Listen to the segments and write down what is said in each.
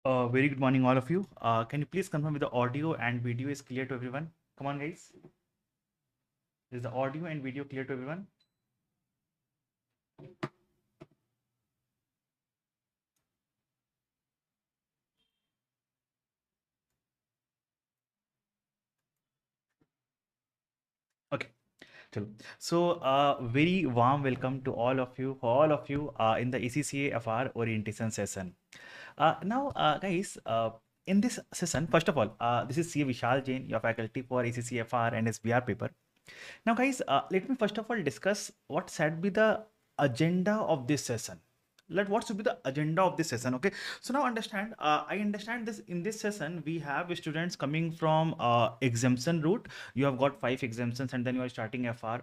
Very good morning, all of you. Can you please confirm if the audio and video is clear to everyone? Come on, guys. Is the audio and video clear to everyone? Okay. Chalo. So, very warm welcome to all of you in the ACCA FR orientation session. Now, guys, in this session, first of all, this is CA Vishal Jain, your faculty for ACCA FR and SBR paper. Now, guys, let me first of all discuss what should be the agenda of this session. What should be the agenda of this session? Okay, so now understand. I understand this in this session we have students coming from exemption route. You have got 5 exemptions, and then you are starting FR,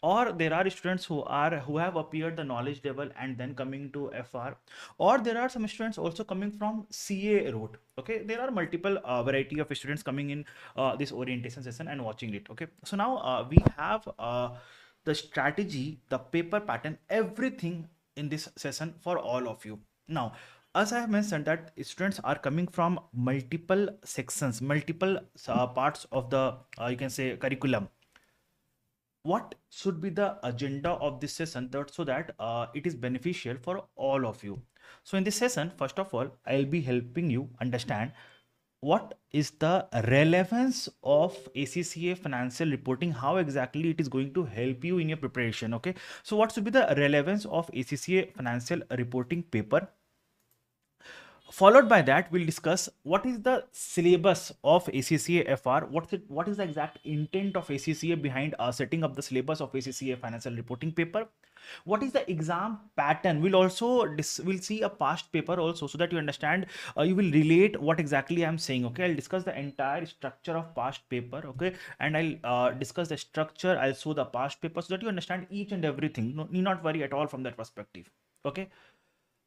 or there are students who have appeared the knowledge level and then coming to FR, or there are some students also coming from CA route. Okay, there are multiple variety of students coming in this orientation session and watching it. Okay, so now we have the strategy, the paper pattern, everything in this session for all of you. Now, as I have mentioned that students are coming from multiple sections, multiple parts of the you can say curriculum. What should be the agenda of this session so that it is beneficial for all of you? So in this session, first of all, I'll be helping you understand what is the relevance of ACCA financial reporting, how exactly it is going to help you in your preparation. Okay, so what should be the relevance of ACCA financial reporting paper? Followed by that, we'll discuss what is the syllabus of ACCA FR, what is the exact intent of ACCA behind setting up the syllabus of ACCA financial reporting paper. What is the exam pattern? We'll see a past paper also, so that you understand, you will relate what exactly I'm saying. Okay, I'll discuss the entire structure of past paper. Okay, and I'll discuss the structure. I'll show the past paper so that you understand each and everything. No, need not worry at all from that perspective. Okay,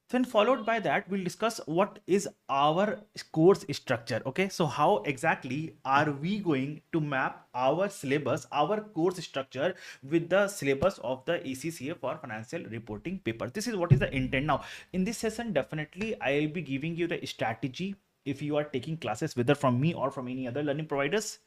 then followed by that, we'll discuss what is our course structure. Okay, so how exactly are we going to map our syllabus, our course structure with the syllabus of the ACCA for financial reporting paper? This is what is the intent. Now, in this session, definitely I'll be giving you the strategy. If you are taking classes whether from me or from any other learning providers,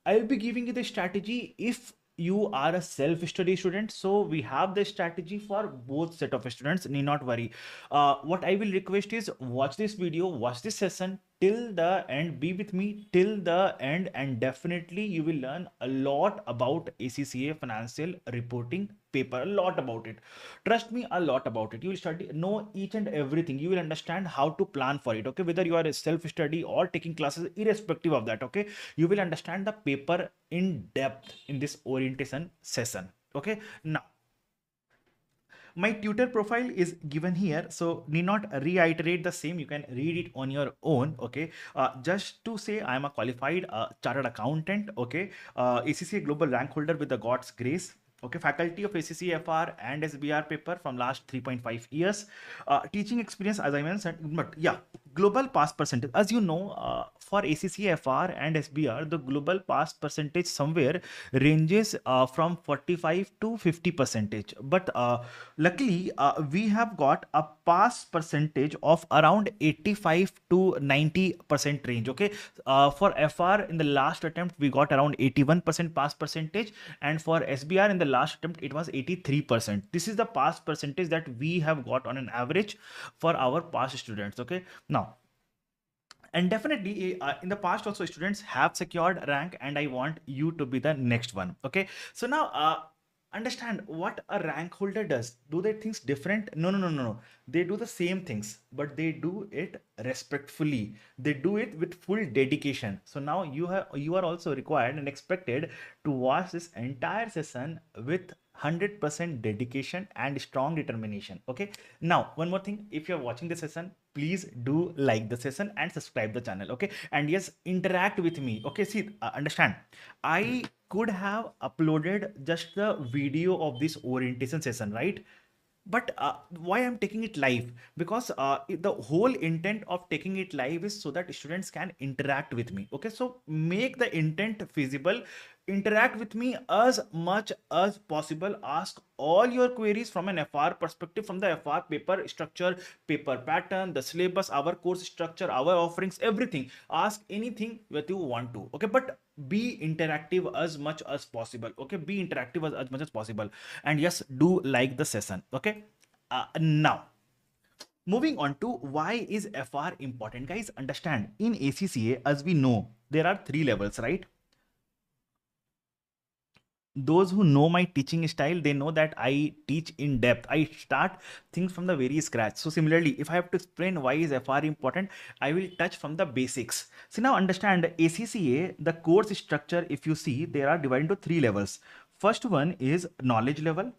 I'll be giving you the strategy if you are a self-study student. So we have the strategy for both set of students. Need not worry. What I will request is watch this video, watch this session till the end, be with me till the end, and definitely you will learn a lot about ACCA financial reporting paper, a lot about it. Trust me, a lot about it. You will study, know each and everything. You will understand how to plan for it. Okay, whether you are a self-study or taking classes, irrespective of that. Okay, you will understand the paper in depth in this orientation session. Okay, now my tutor profile is given here, so need not reiterate the same. You can read it on your own. Okay, just to say I am a qualified chartered accountant. Okay, ACCA global rank holder with the God's grace. Okay, faculty of ACCA FR and SBR paper from last 3.5 years. Teaching experience, as I mentioned, but yeah, global pass percentage. As you know, for ACCA FR and SBR, the global pass percentage somewhere ranges from 45 to 50 percentage. But luckily, we have got a pass percentage of around 85 to 90% range. Okay, for FR in the last attempt we got around 81% pass percentage, and for SBR in the last attempt it was 83%. This is the pass percentage that we have got on an average for our past students. Okay, now, and definitely in the past also students have secured rank, and I want you to be the next one. Okay, so now understand what a rank holder does. Do they things different? No, no, no, no, no. They do the same things, but they do it respectfully. They do it with full dedication. So now you are also required and expected to watch this entire session with 100% dedication and strong determination. Okay, now one more thing, if you're watching the session, please do like the session and subscribe the channel. Okay, and yes, interact with me. Okay, see, understand, I could have uploaded just the video of this orientation session, right? But why I'm taking it live? Because the whole intent of taking it live is so that students can interact with me. Okay, so make the intent feasible. Interact with me as much as possible. Ask all your queries from an FR perspective, from the FR paper structure, paper pattern, the syllabus, our course structure, our offerings, everything. Ask anything that you want to. Okay, but be interactive as much as possible. Okay, be interactive as much as possible. And yes, do like the session. Okay, now moving on to why is FR important. Guys, understand in ACCA, as we know, there are three levels, right? Those who know my teaching style, they know that I teach in depth. I start things from the very scratch. So similarly, if I have to explain why is FR important, I will touch from the basics. So now understand ACCA, the course structure, if you see, there are divided into three levels. First one is knowledge level.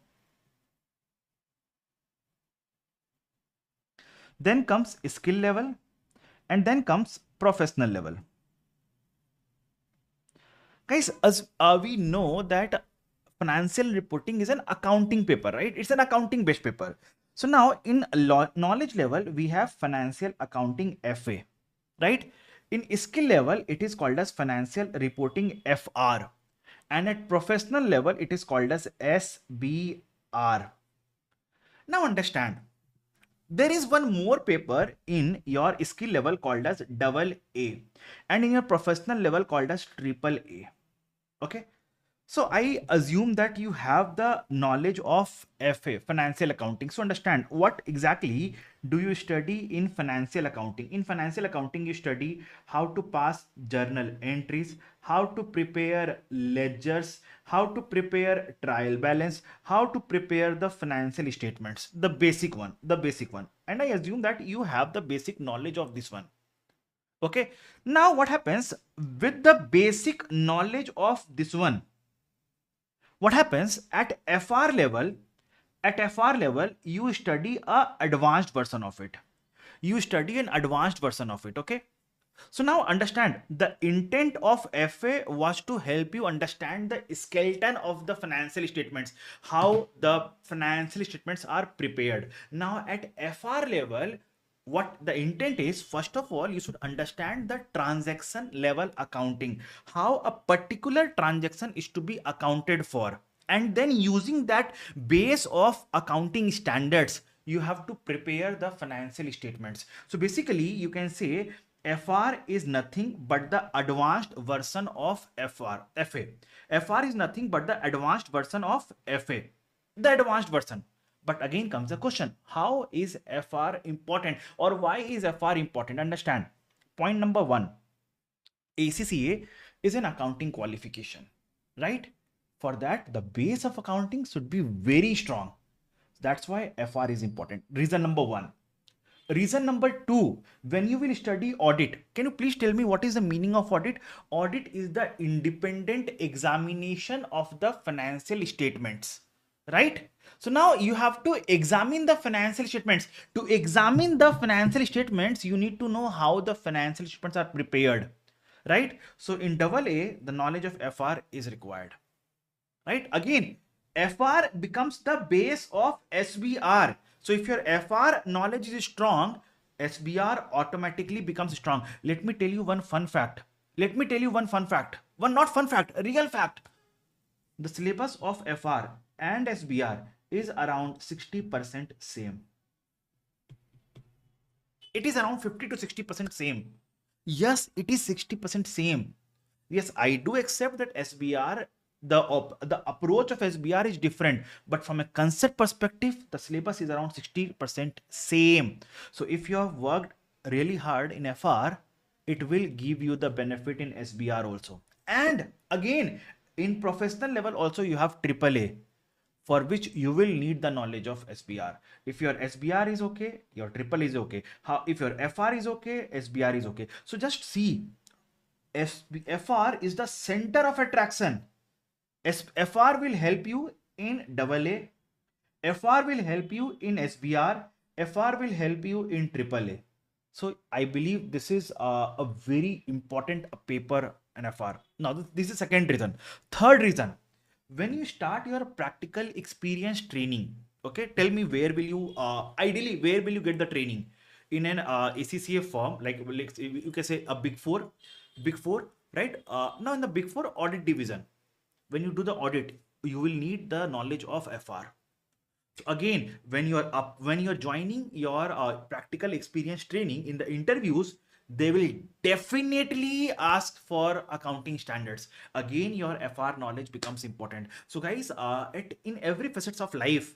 Then comes skill level, and then comes professional level. Guys, as we know that financial reporting is an accounting paper, right? It's an accounting based paper. So now in knowledge level, we have financial accounting FA, right? In skill level, it is called as financial reporting FR. And at professional level, it is called as SBR. Now understand, there is one more paper in your skill level called as double A, and in your professional level called as triple A. Okay, so I assume that you have the knowledge of FA, financial accounting. So understand, what exactly do you study in financial accounting? In financial accounting, you study how to pass journal entries, how to prepare ledgers, how to prepare trial balance, how to prepare the financial statements, the basic one, the basic one. And I assume that you have the basic knowledge of this one. Okay. Now what happens with the basic knowledge of this one? What happens at FR level? At FR level, you study a advanced version of it. You study an advanced version of it. Okay. So now understand, the intent of FA was to help you understand the skeleton of the financial statements, how the financial statements are prepared. Now at FR level, what the intent is, first of all, you should understand the transaction level accounting, how a particular transaction is to be accounted for. And then using that base of accounting standards, you have to prepare the financial statements. So basically, you can say FR is nothing but the advanced version of FA. FR is nothing but the advanced version of FA. The advanced version. But again comes the question, how is FR important, or why is FR important? Understand. Point number one, ACCA is an accounting qualification, right? For that, the base of accounting should be very strong. That's why FR is important. Reason number one. Reason number two, when you will study audit, can you please tell me what is the meaning of audit? Audit is the independent examination of the financial statements, right? So now you have to examine the financial statements. To examine the financial statements, you need to know how the financial statements are prepared, right? So in double A, the knowledge of FR is required, right? Again, FR becomes the base of SBR. So if your FR knowledge is strong, SBR automatically becomes strong. Let me tell you one fun fact. Let me tell you one fun fact. One not fun fact, a real fact. The syllabus of FR and SBR is around 60% same. It is around 50 to 60% same. Yes, it is 60% same. Yes, I do accept that SBR, the approach of SBR is different, but from a concept perspective, the syllabus is around 60% same. So if you have worked really hard in FR, it will give you the benefit in SBR also. And again, in professional level also, you have AAA, for which you will need the knowledge of SBR. If your SBR is okay, your triple is okay. How if your FR is okay, SBR is okay. So just see, FR is the center of attraction. FR will help you in double A. FR will help you in SBR. FR will help you in triple A. So I believe this is a very important paper in FR. Now this is second reason. Third reason, when you start your practical experience training, okay, tell me where will you ideally where will you get the training? In an ACCA firm, like you can say a big four, right? Now in the big four audit division, when you do the audit, you will need the knowledge of FR. So again, when you're joining your practical experience training in the interviews, they will definitely ask for accounting standards. Again, your FR knowledge becomes important. So guys, in every facets of life,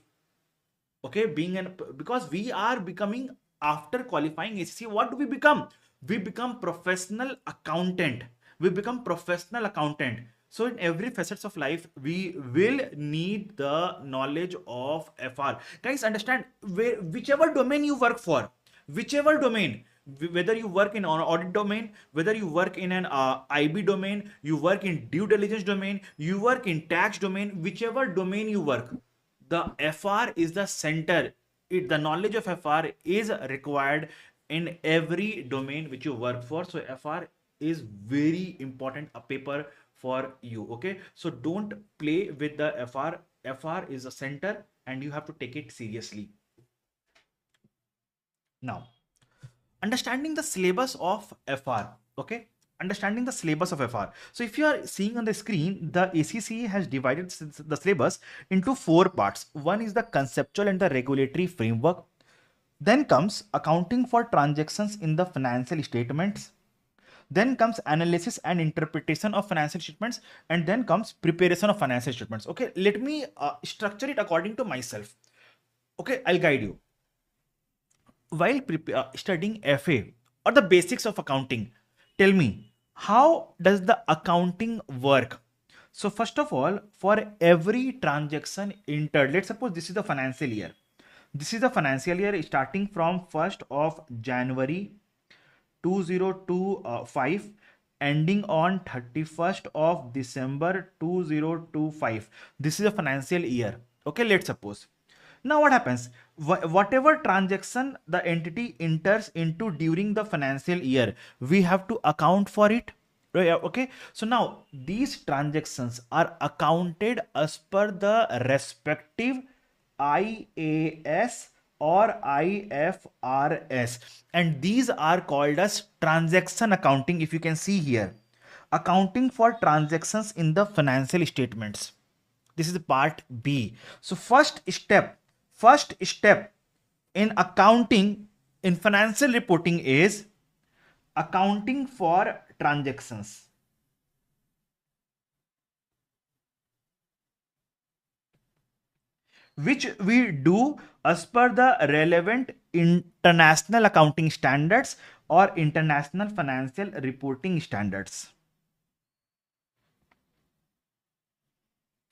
okay, because we are becoming, after qualifying ACCA, what do we become? We become professional accountant. We become professional accountant. So in every facets of life, we will need the knowledge of FR. Guys, understand, whichever domain you work for, whichever domain, whether you work in an audit domain, whether you work in an IB domain, you work in due diligence domain, you work in tax domain, whichever domain you work, the FR is the center. The knowledge of FR is required in every domain which you work for. So FR is very important a paper for you. Okay, so don't play with the FR. FR is a center and you have to take it seriously. Now, understanding the syllabus of FR. Okay, understanding the syllabus of FR. So if you are seeing on the screen, the ACCA has divided the syllabus into 4 parts. One is the conceptual and the regulatory framework. Then comes accounting for transactions in the financial statements. Then comes analysis and interpretation of financial statements. And then comes preparation of financial statements. Okay, let me structure it according to myself. Okay, I'll guide you. While studying FA or the basics of accounting, tell me, how does the accounting work? So first of all, for every transaction entered, let's suppose this is the financial year. This is the financial year starting from 1st of January 2025 ending on 31st of December 2025. This is a financial year. Okay, let's suppose. Now what happens? Whatever transaction the entity enters into during the financial year, we have to account for it. Okay, so now these transactions are accounted as per the respective IAS or IFRS, and these are called as transaction accounting. If you can see here, accounting for transactions in the financial statements. This is the part B. So first step in accounting, in financial reporting, is accounting for transactions, which we do as per the relevant international accounting standards or international financial reporting standards.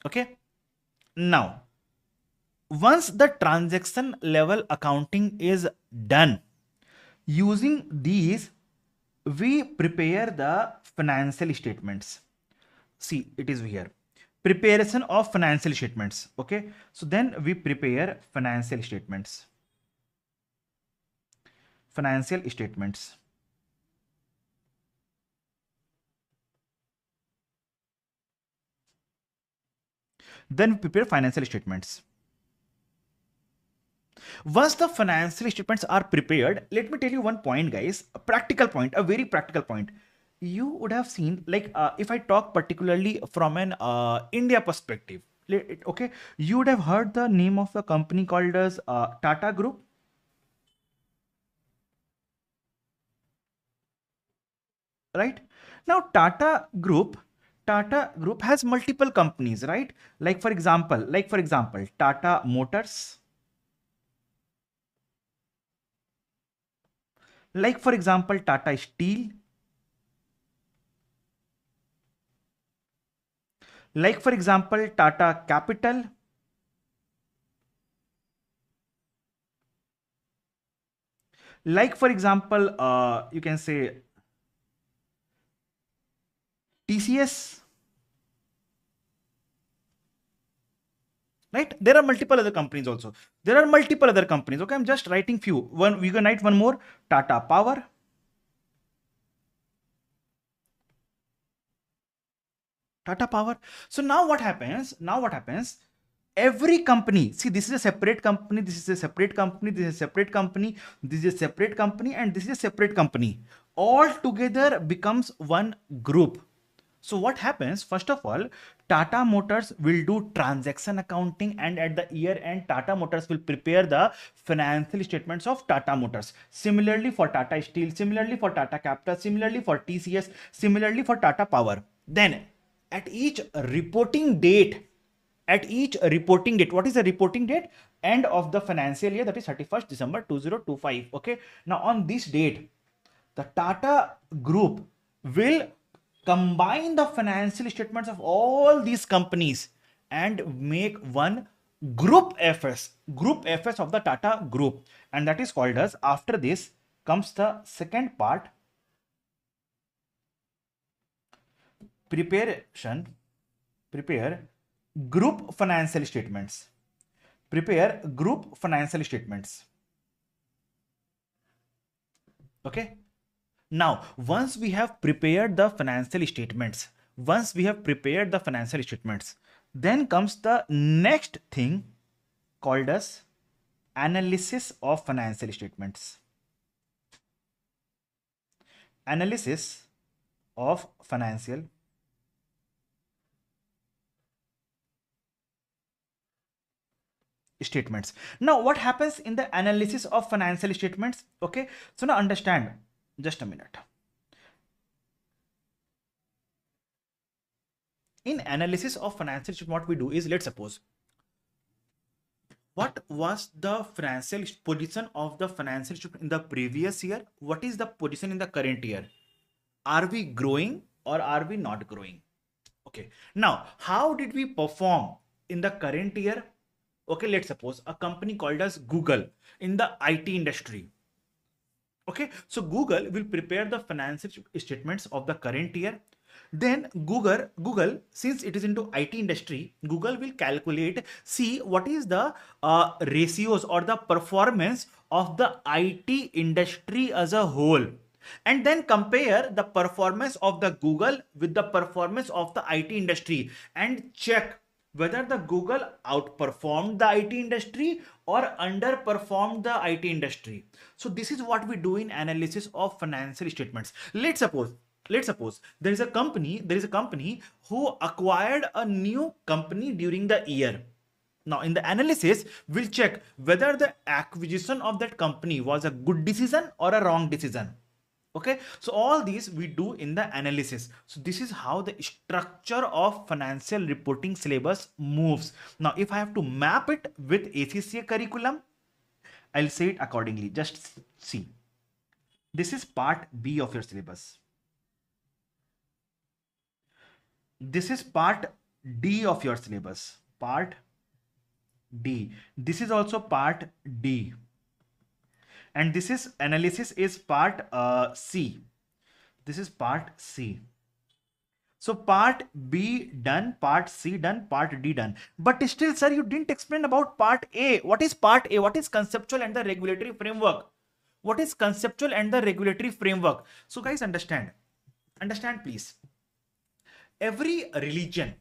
Okay, now once the transaction level accounting is done, using these we prepare the financial statements. See, it is here, preparation of financial statements. Okay, so then we prepare financial statements. Then we prepare financial statements. Once the financial statements are prepared, let me tell you one point, guys, a practical point, a very practical point. You would have seen, like, if I talk particularly from an India perspective, okay, you would have heard the name of a company called as Tata Group. Right? Now, Tata Group has multiple companies, right? Like for example, Tata Motors. Like for example, Tata Steel. Like for example, Tata Capital. Like for example, you can say TCS. Right? There are multiple other companies also. Okay, I'm just writing few. One, we can write one more. Tata Power. So now what happens? Every company, see, this is a separate company, this is a separate company, this is a separate company, this is a separate company, and this is a separate company. All together becomes one group. So what happens? First of all, Tata Motors will do transaction accounting, and at the year end, Tata Motors will prepare the financial statements of Tata Motors. Similarly for Tata Steel, similarly for Tata Capital, similarly for TCS, similarly for Tata Power. Then at each reporting date, what is the reporting date? End of the financial year, that is 31st December 2025. Okay. Now on this date, the Tata group will combine the financial statements of all these companies and make one group FS of the Tata group, and that is called as, after this comes the second part, prepare group financial statements. Okay. Now, once we have prepared the financial statements, then comes the next thing called as analysis of financial statements. Analysis of financial statements. Now, what happens in the analysis of financial statements? Okay, so now understand, just a minute. In analysis of financial statement, what we do is, let's suppose, what was the financial position of the financial statement in the previous year? What is the position in the current year? Are we growing or are we not growing? Okay. Now, how did we perform in the current year? Okay, let's suppose a company called as Google in the IT industry. Okay, so Google will prepare the financial statements of the current year. Then Google, since it is into IT industry, Google will calculate, see what is the ratios or the performance of the IT industry as a whole, and then compare the performance of the Google with the performance of the IT industry and check whether the Google outperformed the IT industry or underperformed the IT industry. So this is what we do in analysis of financial statements. Let's suppose there is a company who acquired a new company during the year. Now in the analysis, we'll check whether the acquisition of that company was a good decision or a wrong decision. Okay, so all these we do in the analysis. So this is how the structure of financial reporting syllabus moves. Now if I have to map it with ACCA curriculum, I'll say it accordingly. Just see, this is part B of your syllabus. This is part D of your syllabus. Part D. This is also part D. And this is analysis is part C. This is part C. So part B done, part C done, part D done. But still, sir, you didn't explain about part A. What is part A? What is conceptual and the regulatory framework? What is conceptual and the regulatory framework? So guys, understand please. Every religion,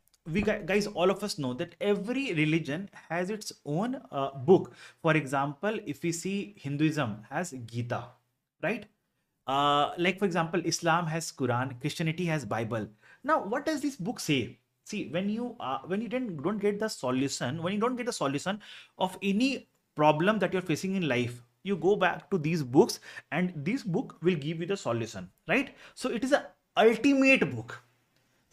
guys, all of us know that every religion has its own book. For example, if we see Hinduism has Gita, right? Like for example, Islam has Quran, Christianity has Bible. Now, what does this book say? See, when you don't get the solution, of any problem that you're facing in life, you go back to these books, and this book will give you the solution, right? So it is a ultimate book.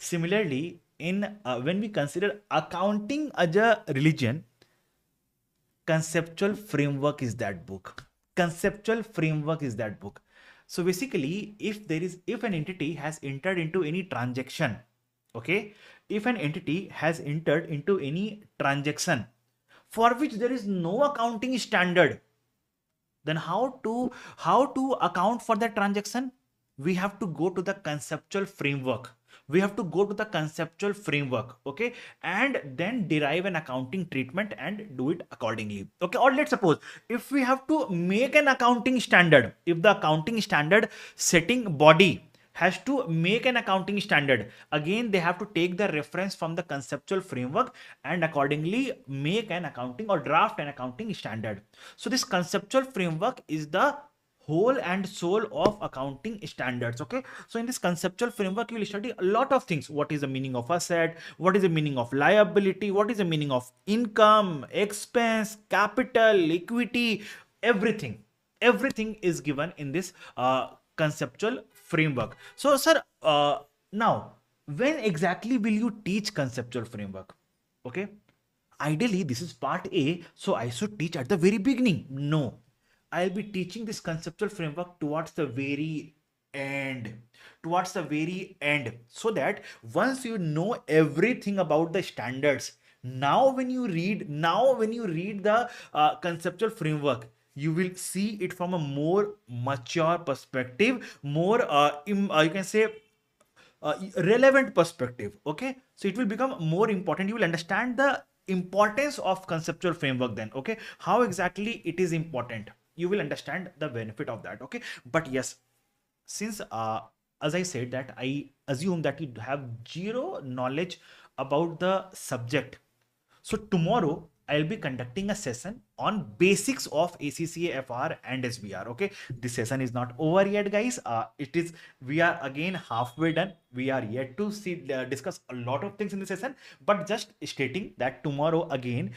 Similarly, in when we consider accounting as a religion, conceptual framework is that book. So basically, if an entity has entered into any transaction, okay, if an entity has entered into any transaction for which there is no accounting standard, then how to account for that transaction? We have to go to the conceptual framework. Okay, and then derive an accounting treatment and do it accordingly. Okay, or let's suppose if we have to make an accounting standard, if the accounting standard setting body has to make an accounting standard, again they have to take the reference from the conceptual framework and accordingly make an accounting or draft an accounting standard. So this conceptual framework is the whole and soul of accounting standards. Okay, so in this conceptual framework you will study a lot of things. What is the meaning of asset, what is the meaning of liability, what is the meaning of income, expense, capital, equity, everything. Everything is given in this conceptual framework. So sir, now when exactly will you teach conceptual framework? Okay, ideally this is part A, so I should teach at the very beginning. No, I'll be teaching this conceptual framework towards the very end, towards the very end, so that once you know everything about the standards, now when you read the conceptual framework, you will see it from a more mature perspective, more you can say relevant perspective. Okay, so it will become more important. You will understand the importance of conceptual framework then. Okay, how exactly it is important, you will understand the benefit of that. Okay, but yes, since as I said that I assume that you have zero knowledge about the subject, so tomorrow I'll be conducting a session on basics of ACCA, FR and SBR. Okay, this session is not over yet, guys. It is, we are again halfway done. We are yet to see discuss a lot of things in the session, but just stating that tomorrow again,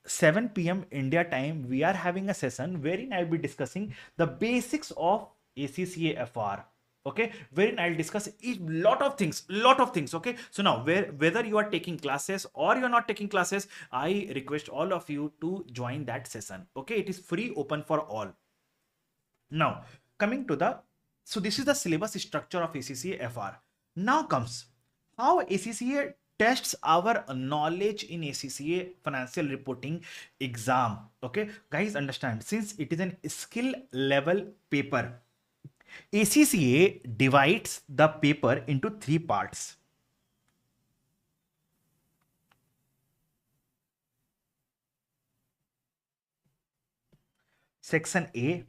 7 p.m. India time, we are having a session wherein I'll be discussing the basics of ACCA, FR. Okay, wherein I'll discuss a lot of things. Okay, so now whether you are taking classes or you're not taking classes, I request all of you to join that session. Okay, it is free, open for all. Now coming to the, so this is the syllabus structure of ACCA, FR. Now comes how ACCA tests our knowledge in ACCA financial reporting exam. Okay, guys, understand, since it is an skill level paper, ACCA divides the paper into three parts. Section A,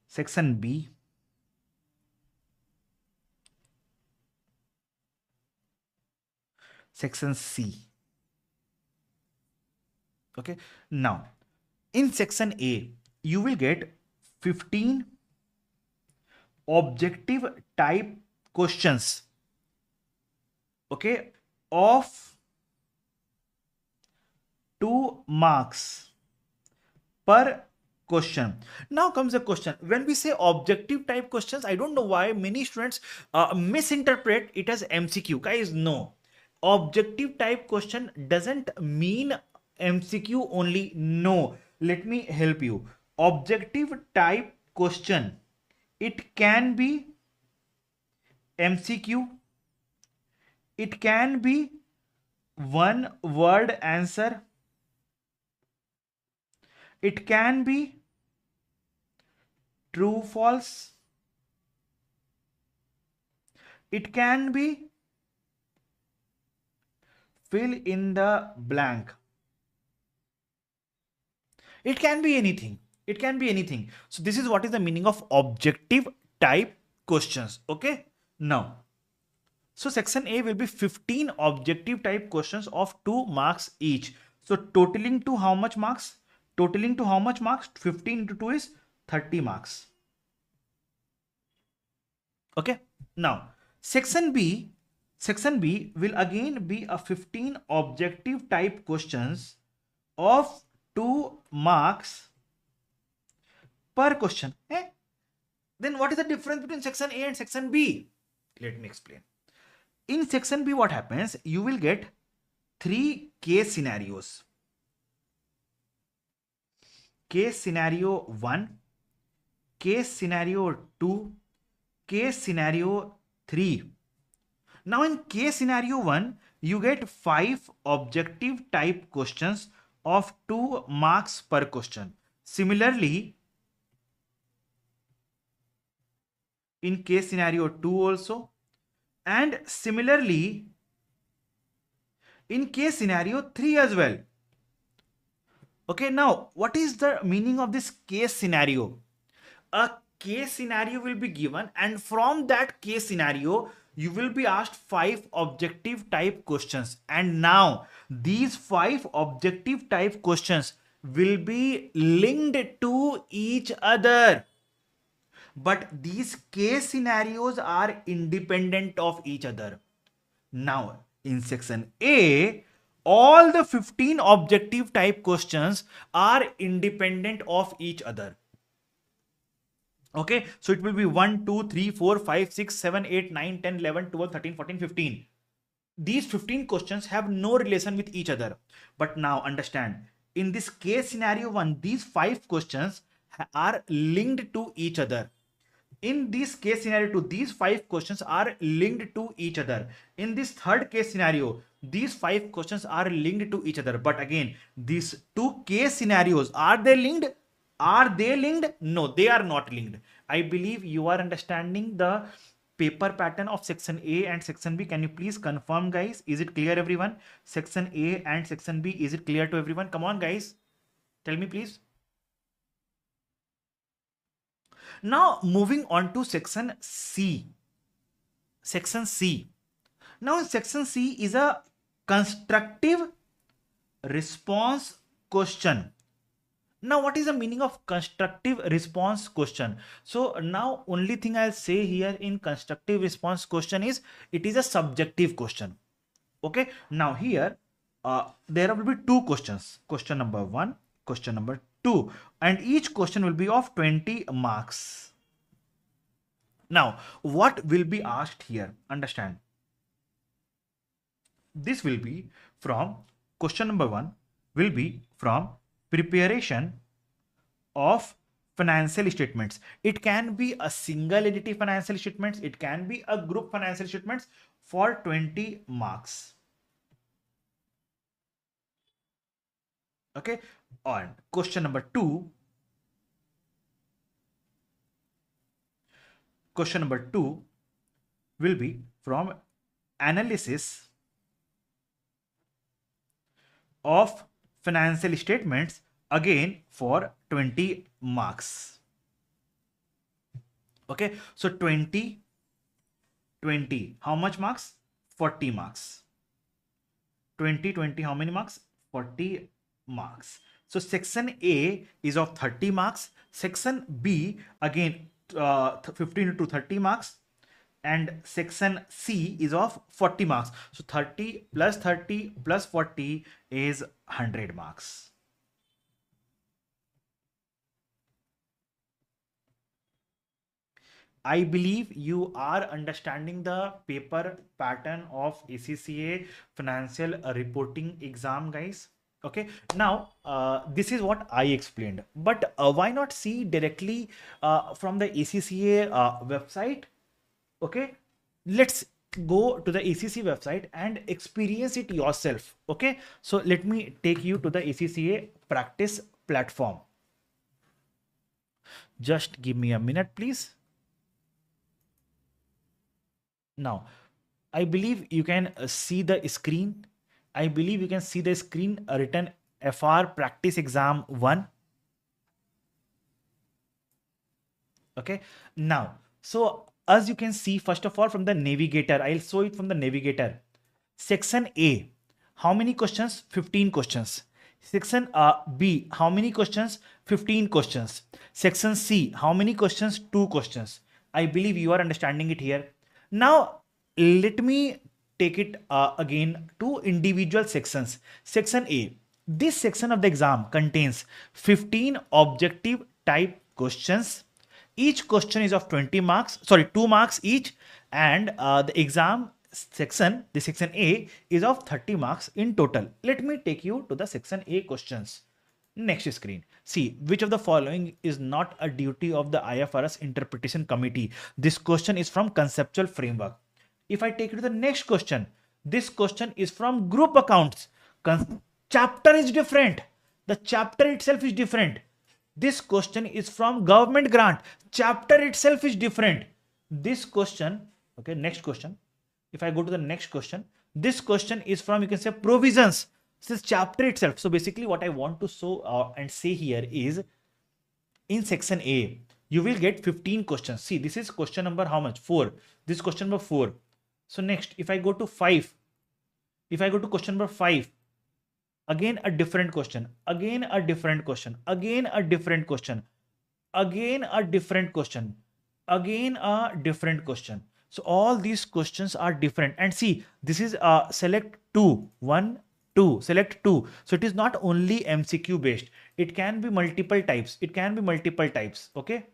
Section B, Section C. Okay, now in Section A, you will get 15 objective type questions. Okay, of 2 marks per question. Now comes the question, when we say objective type questions, I don't know why many students misinterpret it as MCQ. Guys, no, objective type question doesn't mean MCQ only. No, let me help you. Objective type question, it can be MCQ, it can be one word answer, it can be true false, it can be fill in the blank, it can be anything, it can be anything. So this is what is the meaning of objective type questions. Okay, now, so section A will be 15 objective type questions of 2 marks each. So totaling to how much marks? Totaling to how much marks? 15 into 2 is 30 marks. Okay, now section B will again be a 15 objective type questions of 2 marks per question. Then what is the difference between section A and section B? Let me explain. In section B, what happens? You will get 3 case scenarios. Case scenario 1, case scenario 2, case scenario 3. Now in case scenario 1, you get 5 objective type questions of 2 marks per question. Similarly, in case scenario 2 also, and similarly in case scenario 3 as well. Okay, now what is the meaning of this case scenario? A case scenario will be given, and from that case scenario you will be asked 5 objective type questions. And now these 5 objective type questions will be linked to each other. But these case scenarios are independent of each other. Now, in section A, all the 15 objective type questions are independent of each other. Okay, so it will be 1, 2, 3, 4, 5, 6, 7, 8, 9, 10, 11, 12, 13, 14, 15. These 15 questions have no relation with each other. But now understand, in this case scenario 1, these 5 questions are linked to each other. In this case scenario 2, these 5 questions are linked to each other. In this third case scenario, these 5 questions are linked to each other. But again, these two case scenarios, are they linked? Are they linked? No, they are not linked. I believe you are understanding the paper pattern of section A and section B. Can you please confirm, guys? Is it clear, everyone? Section A and section B, is it clear to everyone? Come on, guys. Tell me, please. Now, moving on to section C. Section C. Now, section C is a constructive response question. Now, what is the meaning of constructive response question? So now only thing I'll say here in constructive response question is it is a subjective question. Okay. Now here there will be two questions. Question number 1, question number 2, and each question will be of 20 marks. Now, what will be asked here? Understand. This will be from question number 1 will be from preparation of financial statements. It can be a single entity financial statements. It can be a group financial statements for 20 marks. Okay. On question number 2. Question number 2 will be from analysis of financial statements, again for 20 marks. Okay, so 20, how much marks? 40 marks. 20, how many marks? 40 marks. So section A is of 30 marks. Section B, again 15 to 30 marks. And section C is of 40 marks. So 30 plus 40 is 100 marks. I believe you are understanding the paper pattern of ACCA financial reporting exam, guys. Okay, now this is what I explained, but why not see directly from the ACCA website? Okay, let's go to the ACCA website and experience it yourself. Okay, so let me take you to the ACCA practice platform. Just give me a minute, please. Now, I believe you can see the screen. I believe you can see the screen written FR practice exam 1. Okay, now, so as you can see, first of all, from the navigator, I'll show it from the navigator. Section A, how many questions? 15 questions. Section B, how many questions? 15 questions. Section C, how many questions? 2 questions. I believe you are understanding it here. Now, let me take it again to individual sections. Section A, this section of the exam contains 15 objective type questions. Each question is of 20 marks, sorry, 2 marks each, and the exam section, the section A, is of 30 marks in total. Let me take you to the section A questions. Next screen. See, which of the following is not a duty of the IFRS Interpretation Committee? This question is from conceptual framework. If I take you to the next question, this question is from group accounts. Chapter is different. The chapter itself is different. This question is from government grant. Chapter itself is different. This question, okay, next question. If I go to the next question, this question is from, you can say, provisions. This chapter itself. So basically what I want to show and say here is, in section A, you will get 15 questions. See, this is question number how much? 4. This question number 4. So next, if I go to 5, if I go to question number 5, again a different question, again a different question, again a different question, again a different question, again a different question. So all these questions are different. And see, this is select two, one, two, select two. So it is not only MCQ based. It can be multiple types. It can be multiple types. Okay.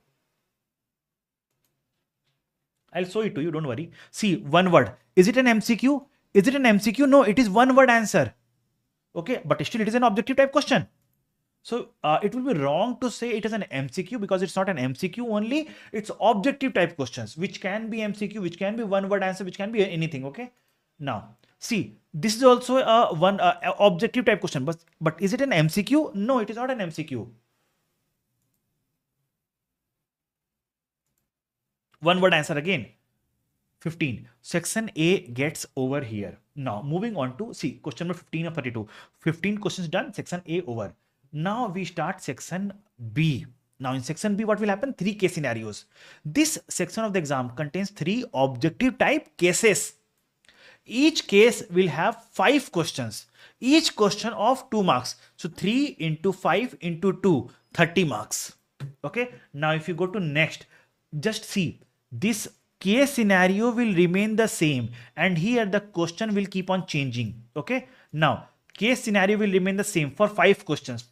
I'll show it to you. Don't worry. See, one word. Is it an MCQ? Is it an MCQ? No, it is one word answer. Okay. But still, it is an objective type question. So it will be wrong to say it is an MCQ because it's not an MCQ only. It's objective type questions, which can be MCQ, which can be one word answer, which can be anything. Okay. Now, see, this is also a one objective type question, but is it an MCQ? No, it is not an MCQ. One word answer again. 15. Section A gets over here. Now, moving on to, see, question number 15 of 32. 15 questions done, section A over. Now we start section B. Now in section B, what will happen? 3 case scenarios. This section of the exam contains 3 objective type cases. Each case will have 5 questions. Each question of 2 marks. So 3 into 5 into 2, 30 marks. Okay. Now if you go to next, just see, this case scenario will remain the same, and here the question will keep on changing. Okay. Now case scenario will remain the same for 5 questions.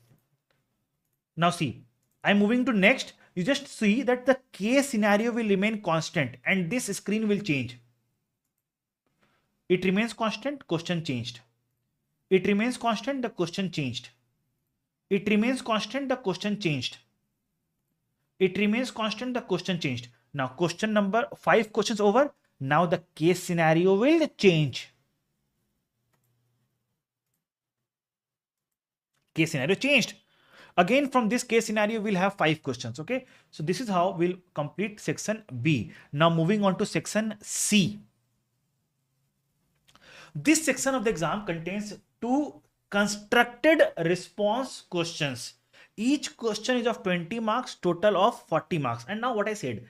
Now see, I'm moving to next. You just see that the case scenario will remain constant and this screen will change. It remains constant, question changed. It remains constant, the question changed. It remains constant, the question changed. It remains constant, the question changed. Now question number 5 questions over. Now the case scenario will change. Case scenario changed. Again, from this case scenario, we'll have 5 questions. Okay. So this is how we'll complete section B. Now moving on to section C. This section of the exam contains 2 constructed response questions. Each question is of 20 marks, total of 40 marks. And now what I said,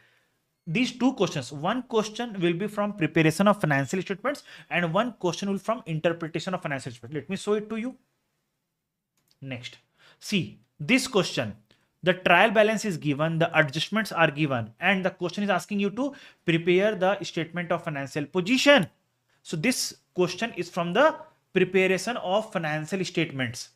these 2 questions, one question will be from preparation of financial statements and one question will from interpretation of financial statements. Let me show it to you. Next, see this question, the trial balance is given, the adjustments are given, and the question is asking you to prepare the statement of financial position. So this question is from the preparation of financial statements.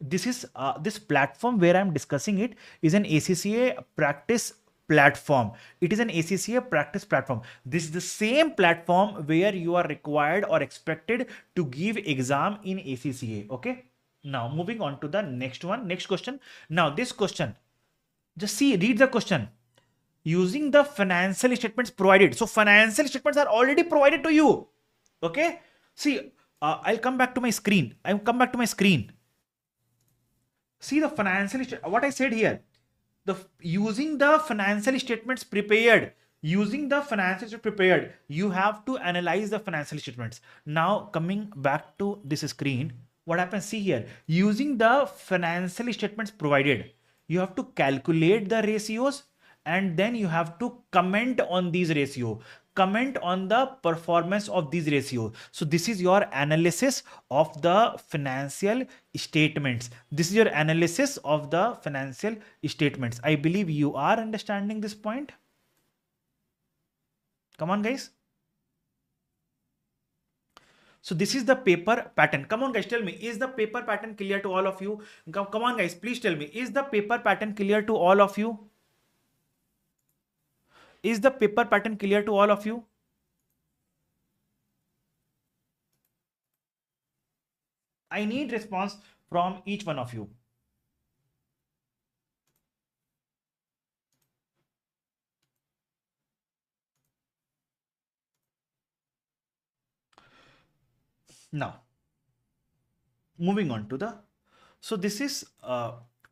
This is this platform where I'm discussing it is an ACCA practice platform. It is an ACCA practice platform. This is the same platform where you are required or expected to give exam in ACCA. Okay. Now moving on to the next one, next question. Now this question, just see, read the question. Using the financial statements provided. So financial statements are already provided to you. Okay. See, I'll come back to my screen. I'll come back to my screen. See the financial, what I said here. Using the financial statements prepared. Using the financial statements prepared, you have to analyze the financial statements. Now coming back to this screen. What happens? See here, using the financial statements provided, you have to calculate the ratios and then you have to comment on these ratios, comment on the performance of these ratios. So this is your analysis of the financial statements. This is your analysis of the financial statements. I believe you are understanding this point. Come on, guys. So this is the paper pattern. Come on, guys, tell me, is the paper pattern clear to all of you? Come on, guys, please tell me, is the paper pattern clear to all of you? Is the paper pattern clear to all of you? I need response from each one of you. Now, moving on to the, so this is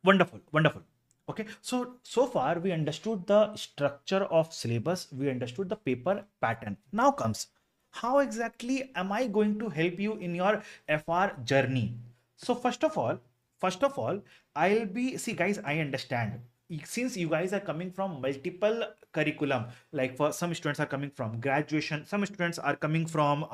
wonderful, wonderful. Okay, so far we understood the structure of syllabus, we understood the paper pattern. Now comes, how exactly am I going to help you in your FR journey? So first of all, I'll be, see guys, I understand since you guys are coming from multiple curriculum, like for some students are coming from graduation, some students are coming from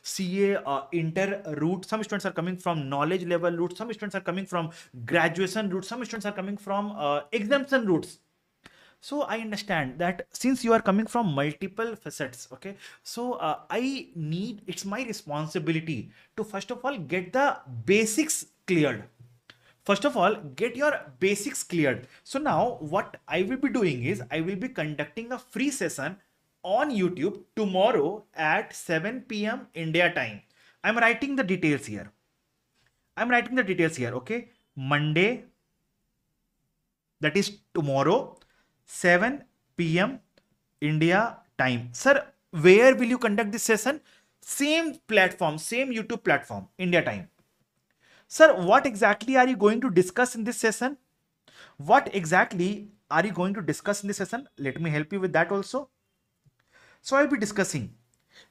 CA inter route, some students are coming from knowledge level route, some students are coming from graduation route, some students are coming from exemption routes. So I understand that since you are coming from multiple facets, okay, so it's my responsibility to first of all get the basics cleared. First of all, get your basics cleared. So now what I will be doing is I will be conducting a free session on YouTube tomorrow at 7 p.m. India time. I'm writing the details here. Okay. Monday, that is tomorrow, 7 p.m. India time. Sir, where will you conduct this session? Same platform, same YouTube platform, India time. Sir, what exactly are you going to discuss in this session? What exactly are you going to discuss in this session? Let me help you with that also. So I'll be discussing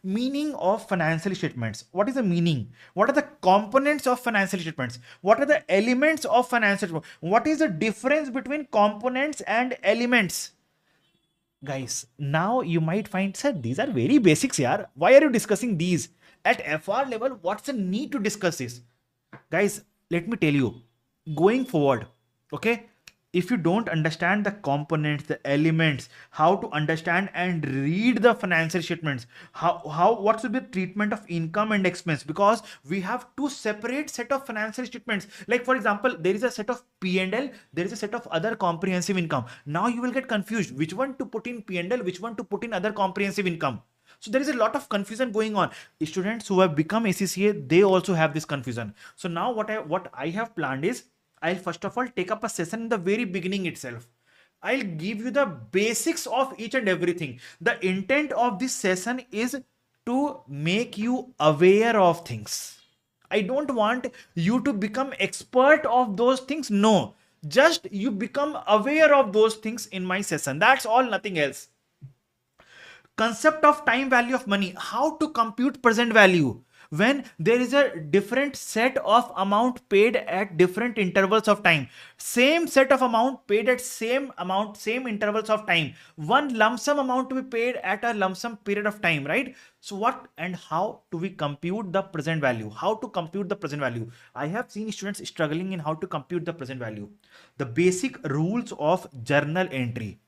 meaning of financial statements. What is the meaning? What are the components of financial statements? What are the elements of financial statements? What is the difference between components and elements? Guys, now you might find, sir, these are very basics, yaar. Why are you discussing these? At FR level, what's the need to discuss this? Guys, let me tell you, going forward, okay, if you don't understand the components, the elements, how to understand and read the financial statements, what should be the treatment of income and expense, because we have two separate set of financial statements. Like for example, there is a set of P&L, there is a set of other comprehensive income. Now you will get confused which one to put in P&L, which one to put in other comprehensive income. So there is a lot of confusion going on. Students who have become ACCA, they also have this confusion. So now what I have planned is, I'll first of all take up a session in the very beginning itself. I'll give you the basics of each and everything. The intent of this session is to make you aware of things. I don't want you to become expert of those things. No, just you become aware of those things in my session. That's all, nothing else. Concept of time value of money, how to compute present value when there is a different set of amount paid at different intervals of time, same set of amount paid at same amount, same intervals of time, one lump sum amount to be paid at a lump sum period of time, right? So what and how do we compute the present value? How to compute the present value? I have seen students struggling in how to compute the present value. The basic rules of journal entry,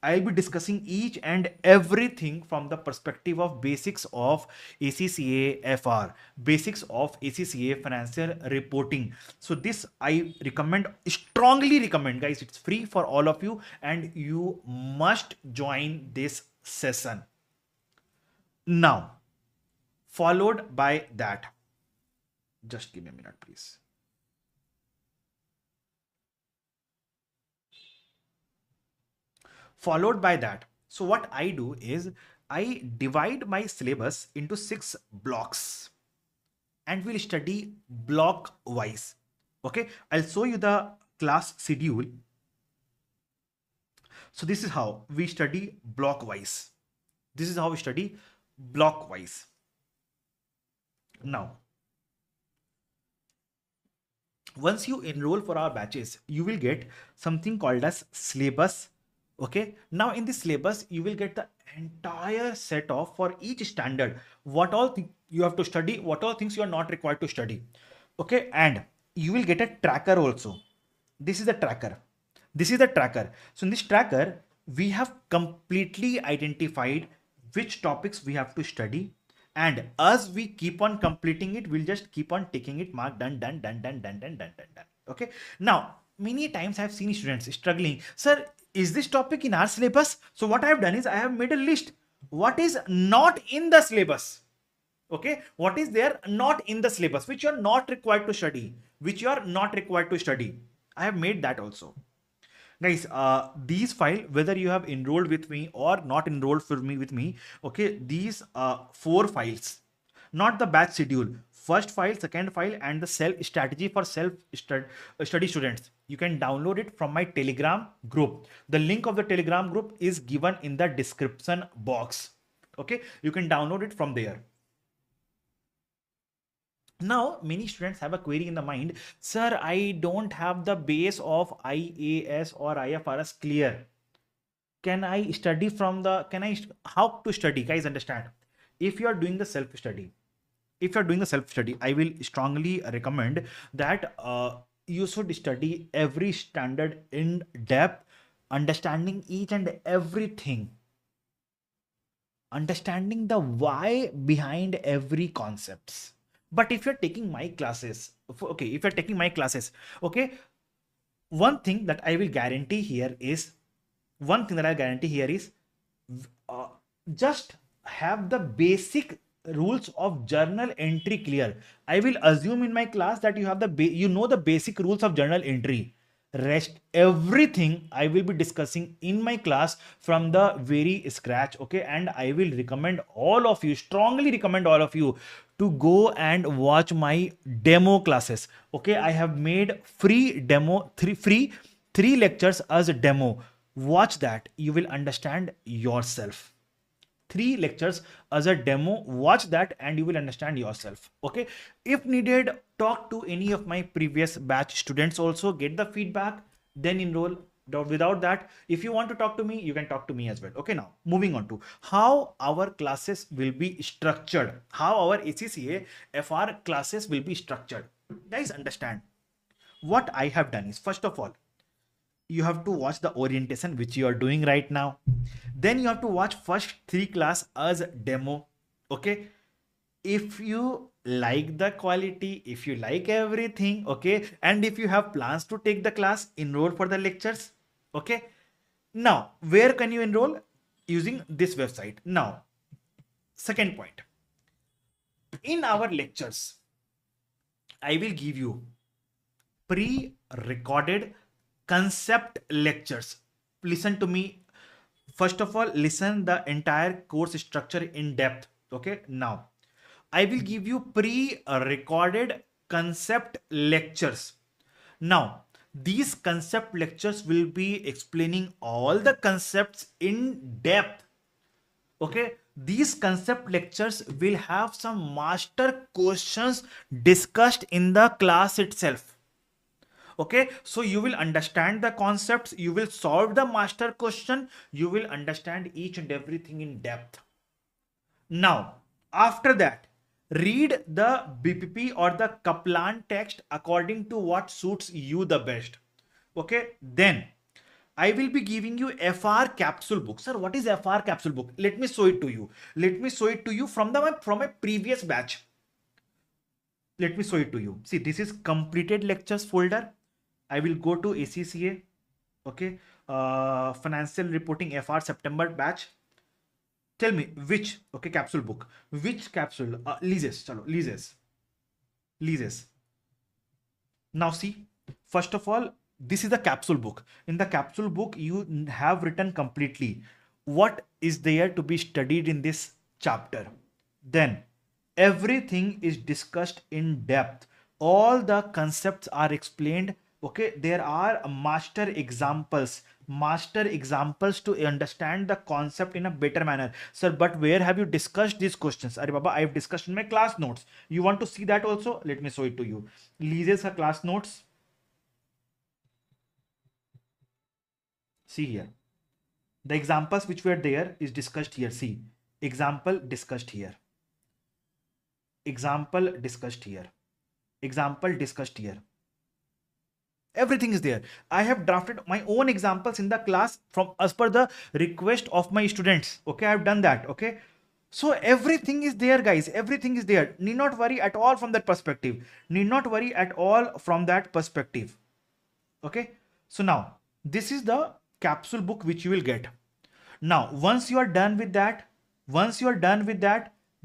I'll be discussing each and everything from the perspective of basics of ACCA FR, basics of ACCA financial reporting. So this I recommend, strongly recommend, guys. It's free for all of you and you must join this session. Now, followed by that, just give me a minute, please. Followed by that, so what I do is I divide my syllabus into 6 blocks and we'll study block wise. Okay, I'll show you the class schedule. So this is how we study block wise. This is how we study block wise. Now, once you enroll for our batches, you will get something called as syllabus. Okay, now in this syllabus you will get the entire set of, for each standard, what all you have to study, what all things you are not required to study. Okay, and you will get a tracker also. This is the tracker. This is the tracker. So in this tracker we have completely identified which topics we have to study, and as we keep on completing it, we'll just keep on taking it, mark, done, done, done, done, done, done, done, done, done. Okay, now many times I've seen students struggling, sir, is this topic in our syllabus? So what I have done is I have made a list what is not in the syllabus. Okay, what is there not in the syllabus, which you are not required to study, which you are not required to study. I have made that also. Guys, these file, whether you have enrolled with me or not enrolled with me, okay, these 4 files, not the batch schedule, first file, second file, and the self strategy for self study students, you can download it from my Telegram group. The link of the Telegram group is given in the description box. Okay, you can download it from there. Now, many students have a query in the mind, sir, I don't have the base of IAS or IFRS clear. Can I study from the, how to study? Guys, understand. If you are doing the self-study, I will strongly recommend that you should study every standard in depth, understanding each and everything, understanding the why behind every concepts. But if you're taking my classes, okay, if you're taking my classes, okay, one thing that I will guarantee here is, one thing that I guarantee here is, uh, just have the basic rules of journal entry clear. I will assume in my class that you have you know the basic rules of journal entry. Rest everything I will be discussing in my class from the very scratch. Okay, and I will recommend all of you, strongly recommend all of you, to go and watch my demo classes. Okay, I have made free demo, three lectures as a demo. Watch that, you will understand yourself. Three lectures as a demo, watch that and you will understand yourself. Okay, if needed, talk to any of my previous batch students also, get the feedback, then enroll. Without that, if you want to talk to me, you can talk to me as well. Okay, now moving on to how our classes will be structured, how our ACCA FR classes will be structured. Guys, understand, what I have done is, first of all, you have to watch the orientation which you are doing right now. Then you have to watch first three class as demo. Okay, if you like the quality, if you like everything, okay, and if you have plans to take the class, enroll for the lectures. Okay, now where can you enroll? Using this website. Now, second point, in our lectures I will give you pre-recorded concept lectures. Listen to me. First of all, listen the entire course structure in depth. Okay, now I will give you pre-recorded concept lectures. Now, these concept lectures will be explaining all the concepts in depth. Okay, these concept lectures will have some master questions discussed in the class itself. Okay, so you will understand the concepts, you will solve the master question, you will understand each and everything in depth. Now, after that, read the BPP or the Kaplan text according to what suits you the best. Okay, then I will be giving you FR capsule book. Sir, what is FR capsule book? Let me show it to you. Let me show it to you from my previous batch. Let me show it to you. See, this is completed lectures folder. I will go to ACCA. Okay, financial reporting FR September batch. Tell me which, okay, capsule book, which capsule, leases, chalo, leases. Now see, first of all, this is the capsule book. In the capsule book, you have written completely what is there to be studied in this chapter. Then everything is discussed in depth. All the concepts are explained. Okay, there are master examples to understand the concept in a better manner. Sir, but where have you discussed these questions? Are Baba, I have discussed in my class notes. You want to see that also? Let me show it to you. Leases are class notes. See here. The examples which were there is discussed here. See, example discussed here. Example discussed here. Example discussed here. Everything is there. I have drafted my own examples in the class from as per the request of my students. Okay, I have done that. Okay, so everything is there, guys. Everything is there. Need not worry at all from that perspective. Need not worry at all from that perspective. Okay, so now this is the capsule book which you will get. Now, once you are done with that,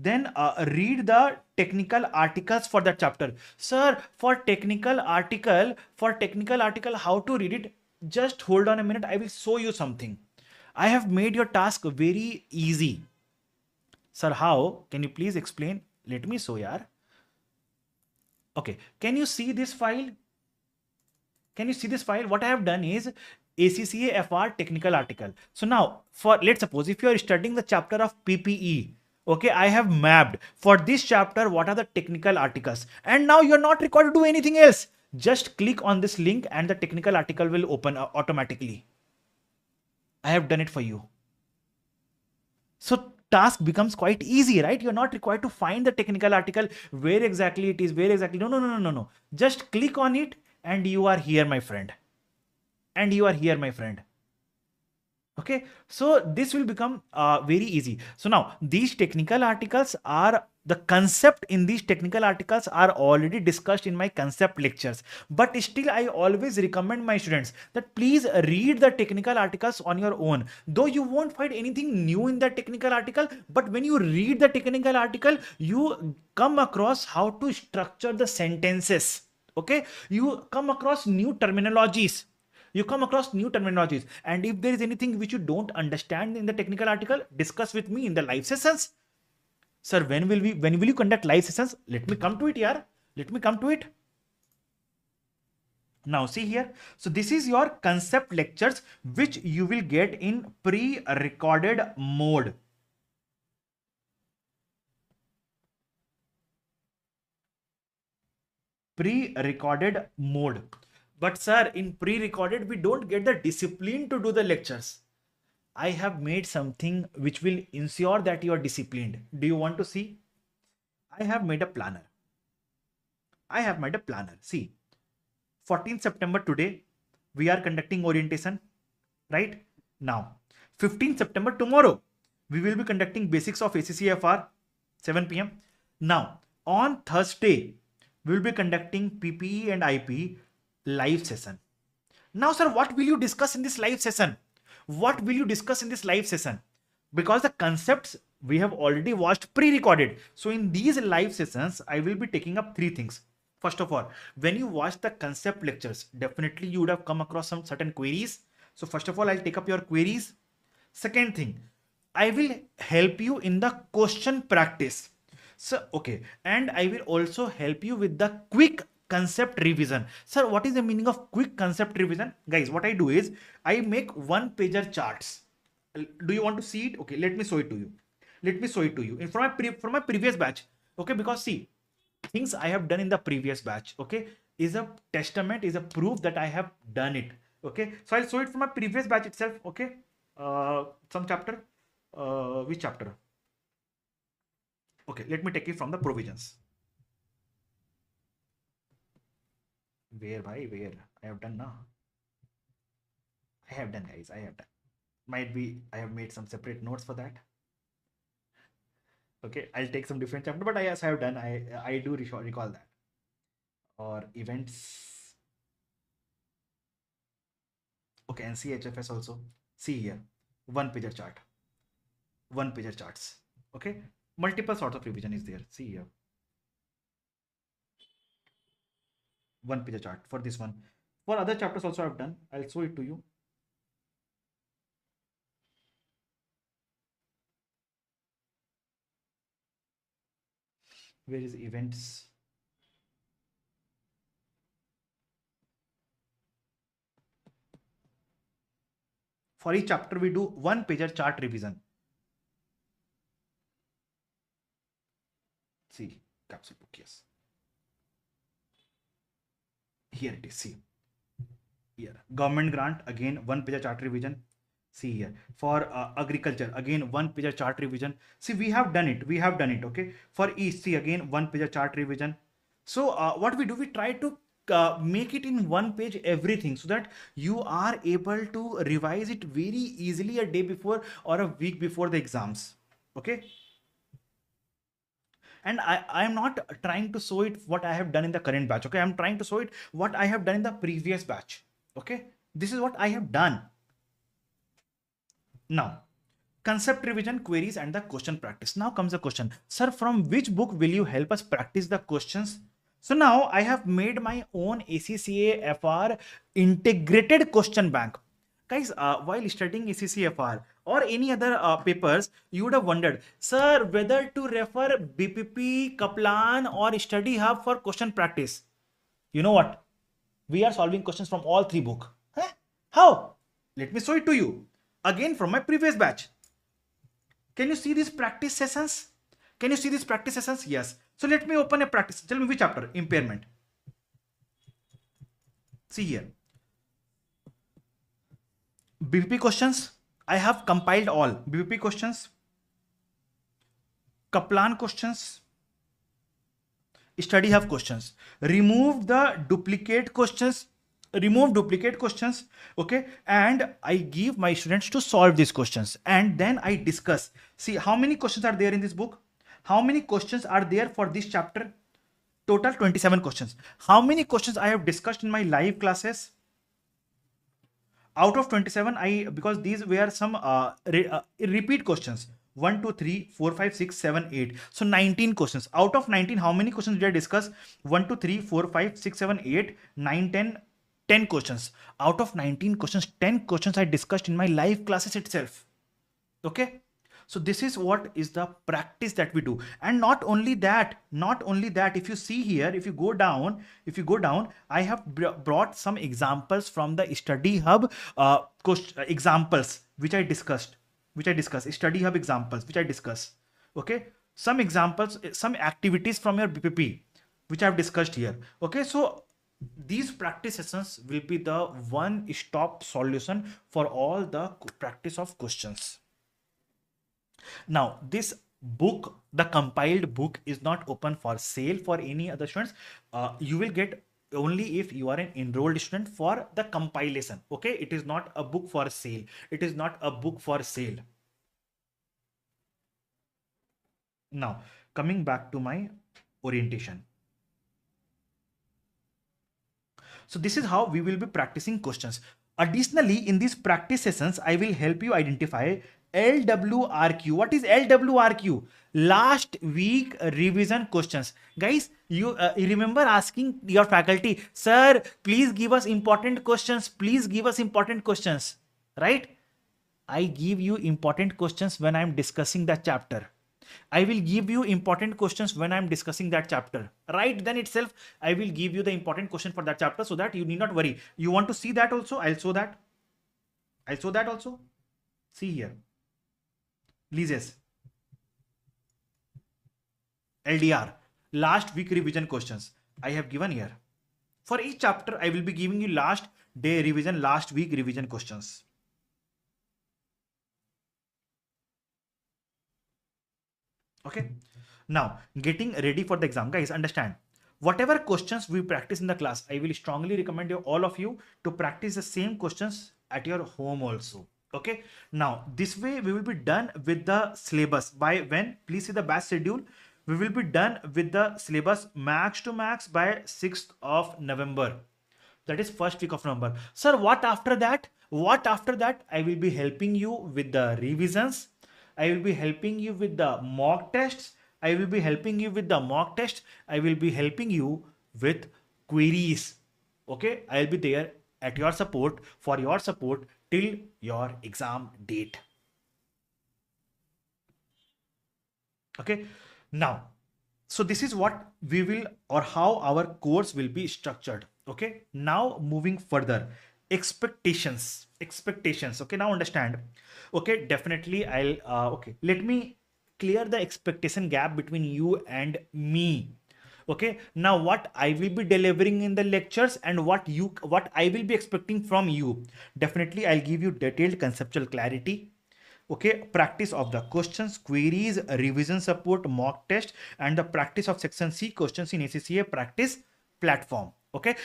then read the technical articles for that chapter. Sir, for technical article, how to read it? Just hold on a minute. I will show you something. I have made your task very easy. Sir, how? Can you please explain? Let me show yaar. Okay, can you see this file? Can you see this file? What I have done is ACCA FR technical article. So now, for let's suppose if you are studying the chapter of PPE, Okay, I have mapped for this chapter what are the technical articles, and now you're not required to do anything else. Just click on this link and the technical article will open automatically. I have done it for you. So task becomes quite easy, right? You're not required to find the technical article, where exactly it is, where exactly. No, no, no, no, no, no. Just click on it and you are here, my friend. And you are here, my friend. Okay, so this will become very easy. So now these technical articles are, the concept in these technical articles are already discussed in my concept lectures, but still I always recommend my students that please read the technical articles on your own. Though you won't find anything new in that technical article, but when you read the technical article, you come across how to structure the sentences. Okay, you come across new terminologies, you come across new terminologies, and if there is anything which you don't understand in the technical article, discuss with me in the live sessions. Sir, when will you conduct live sessions? Let me come to it, yaar. Let me come to it. Now see here, so this is your concept lectures which you will get in pre-recorded mode. Pre-recorded mode. But sir, in pre-recorded we don't get the discipline to do the lectures. I have made something which will ensure that you are disciplined. Do you want to see? I have made a planner. I have made a planner. See, 14th September today, we are conducting orientation, right? Now, 15th September tomorrow, we will be conducting basics of ACCFR, 7 p.m. Now, on Thursday, we will be conducting PPE and IP live session. Now, sir, what will you discuss in this live session? What will you discuss in this live session? Because the concepts we have already watched pre-recorded. So in these live sessions, I will be taking up three things. First of all, when you watch the concept lectures, definitely you would have come across some certain queries. So first of all, I'll take up your queries. Second thing, I will help you in the question practice. So, okay. And I will also help you with the quick concept revision. Sir, what is the meaning of quick concept revision? Guys, what I do is I make one pager charts. Do you want to see it? Okay, let me show it to you. Let me show it to you. And from my previous batch. Okay, because see, things I have done in the previous batch, okay, is a testament, is a proof that I have done it. Okay, so I'll show it from my previous batch itself. Okay, some chapter. Which chapter? Okay, let me take it from the provisions. Where, where? I have done now. I have done, guys. I have done. Might be I have made some separate notes for that. Okay, I'll take some different chapter, but yes, I have done. I do recall that. Or events. Okay, and CHFS also. See here, one pager chart. One pager charts. Okay, multiple sorts of revision is there. See here, one pager chart for this one. For other chapters also I've done. I'll show it to you. Where is events? For each chapter, we do one pager chart revision. See, capsule book, yes. Here it is, see. Here, government grant, again, one pager chart revision. See here, for agriculture, again, one pager chart revision. See, we have done it. We have done it, okay. For east, see, again, one pager chart revision. So what we do, we try to make it in one page everything, so that you are able to revise it very easily a day before or a week before the exams. Okay, and I am not trying to show it what I have done in the current batch. Okay, I'm trying to show it what I have done in the previous batch. Okay, this is what I have done. Now, concept revision, queries, and the question practice. Now comes the question, sir, from which book will you help us practice the questions? So now I have made my own ACCA FR integrated question bank. Guys, while studying ACCA FR or any other papers, you would have wondered, sir, whether to refer BPP, Kaplan, or Study Hub for question practice. You know what? We are solving questions from all three books. Huh? How? Let me show it to you. Again from my previous batch. Can you see these practice sessions? Can you see these practice sessions? Yes. So let me open a practice. Tell me which chapter? Impairment. See here. BPP questions. I have compiled all BPP questions, Kaplan questions, study hub questions. Remove the duplicate questions. Remove duplicate questions. Okay. And I give my students to solve these questions. And then I discuss. See how many questions are there in this book? How many questions are there for this chapter? Total 27 questions. How many questions I have discussed in my live classes? Out of 27, because these were some repeat questions. 1 2 3 4 5 6 7 8, so 19 questions. Out of 19, how many questions did I discuss? 1 2 3 4 5 6 7 8 9 10, 10 questions. Out of 19 questions, 10 questions I discussed in my live classes itself. Okay. So this is what is the practice that we do. And not only that, if you see here, if you go down, I have brought some examples from the study hub examples which I discussed, study hub examples which I discuss. Okay. Some examples, some activities from your BPP which I have discussed here. Okay. So these practice sessions will be the one-stop solution for all the practice of questions. Now, this book, the compiled book, is not open for sale for any other students. You will get only if you are an enrolled student for the compilation. Okay, it is not a book for sale. It is not a book for sale. Now, coming back to my orientation. So this is how we will be practicing questions. Additionally, in these practice sessions, I will help you identify LWRQ. What is LWRQ? Last week revision questions. Guys, you remember asking your faculty, sir, please give us important questions. Please give us important questions. Right? I give you important questions when I'm discussing that chapter. I will give you important questions when I'm discussing that chapter. Right then itself, I will give you the important question for that chapter so that you need not worry. You want to see that also? I'll show that. I'll show that also. See here. Leases. LDR. Last week revision questions. I have given here. For each chapter, I will be giving you last day revision, last week revision questions. Okay. Now, getting ready for the exam. Guys, understand. Whatever questions we practice in the class, I will strongly recommend you, all of you, to practice the same questions at your home also. Okay. Now, this way we will be done with the syllabus. By when? Please see the batch schedule. We will be done with the syllabus max to max by 6th of November. That is first week of November. Sir, what after that? What after that? I will be helping you with the revisions. I will be helping you with the mock tests. I will be helping you with the mock test. I will be helping you with queries. Okay. I'll be there at your support, for your support till your exam date. Okay. Now, so this is what we will, or how our course will be structured. Okay. Now moving further, expectations. Okay. Now understand. Okay. Definitely I'll, okay. Let me clear the expectation gap between you and me. Okay. Now what I will be delivering in the lectures and what I will be expecting from you. Definitely I'll give you detailed conceptual clarity. Okay, practice of the questions, queries, revision support, mock test, and the practice of section C questions in ACCA practice platform. Okay.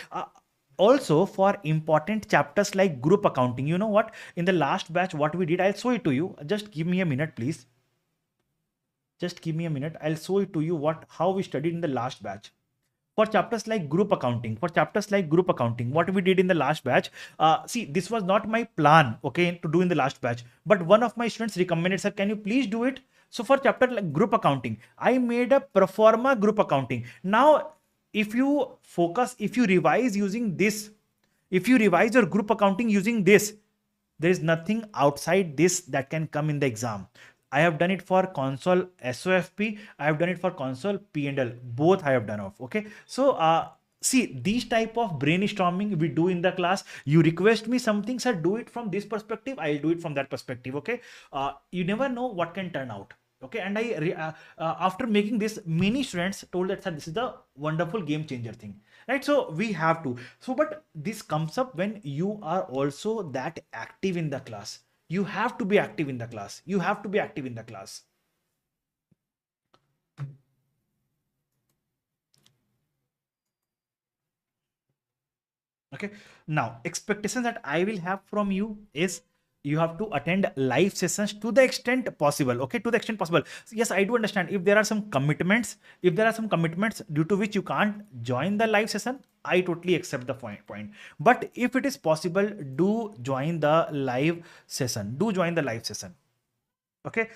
Also for important chapters like group accounting, you know what? In the last batch, what we did, I'll show it to you. Just give me a minute, please. Just give me a minute. I'll show it to you how we studied in the last batch. For chapters like group accounting, what we did in the last batch, see, this was not my plan, okay, to do in the last batch, but one of my students recommended, sir, can you please do it? So for chapter like group accounting, I made a pro forma group accounting. Now, if you focus, if you revise using this, if you revise your group accounting using this, there is nothing outside this that can come in the exam. I have done it for console SOFP. I have done it for console P&L. Both I have done of. Okay. So, see, these type of brainstorming we do in the class. You request me something, sir, do it from this perspective. I'll do it from that perspective. Okay. You never know what can turn out. Okay, and after making this, many students told that, sir, this is the wonderful game changer thing, right? So we have to. So, but this comes up when you are also that active in the class. You have to be active in the class. You have to be active in the class. Okay. Now, expectations that I will have from you is you have to attend live sessions to the extent possible. Okay, to the extent possible. So yes, I do understand if there are some commitments, due to which you can't join the live session, I totally accept the point. But if it is possible, do join the live session. Do join the live session. Okay.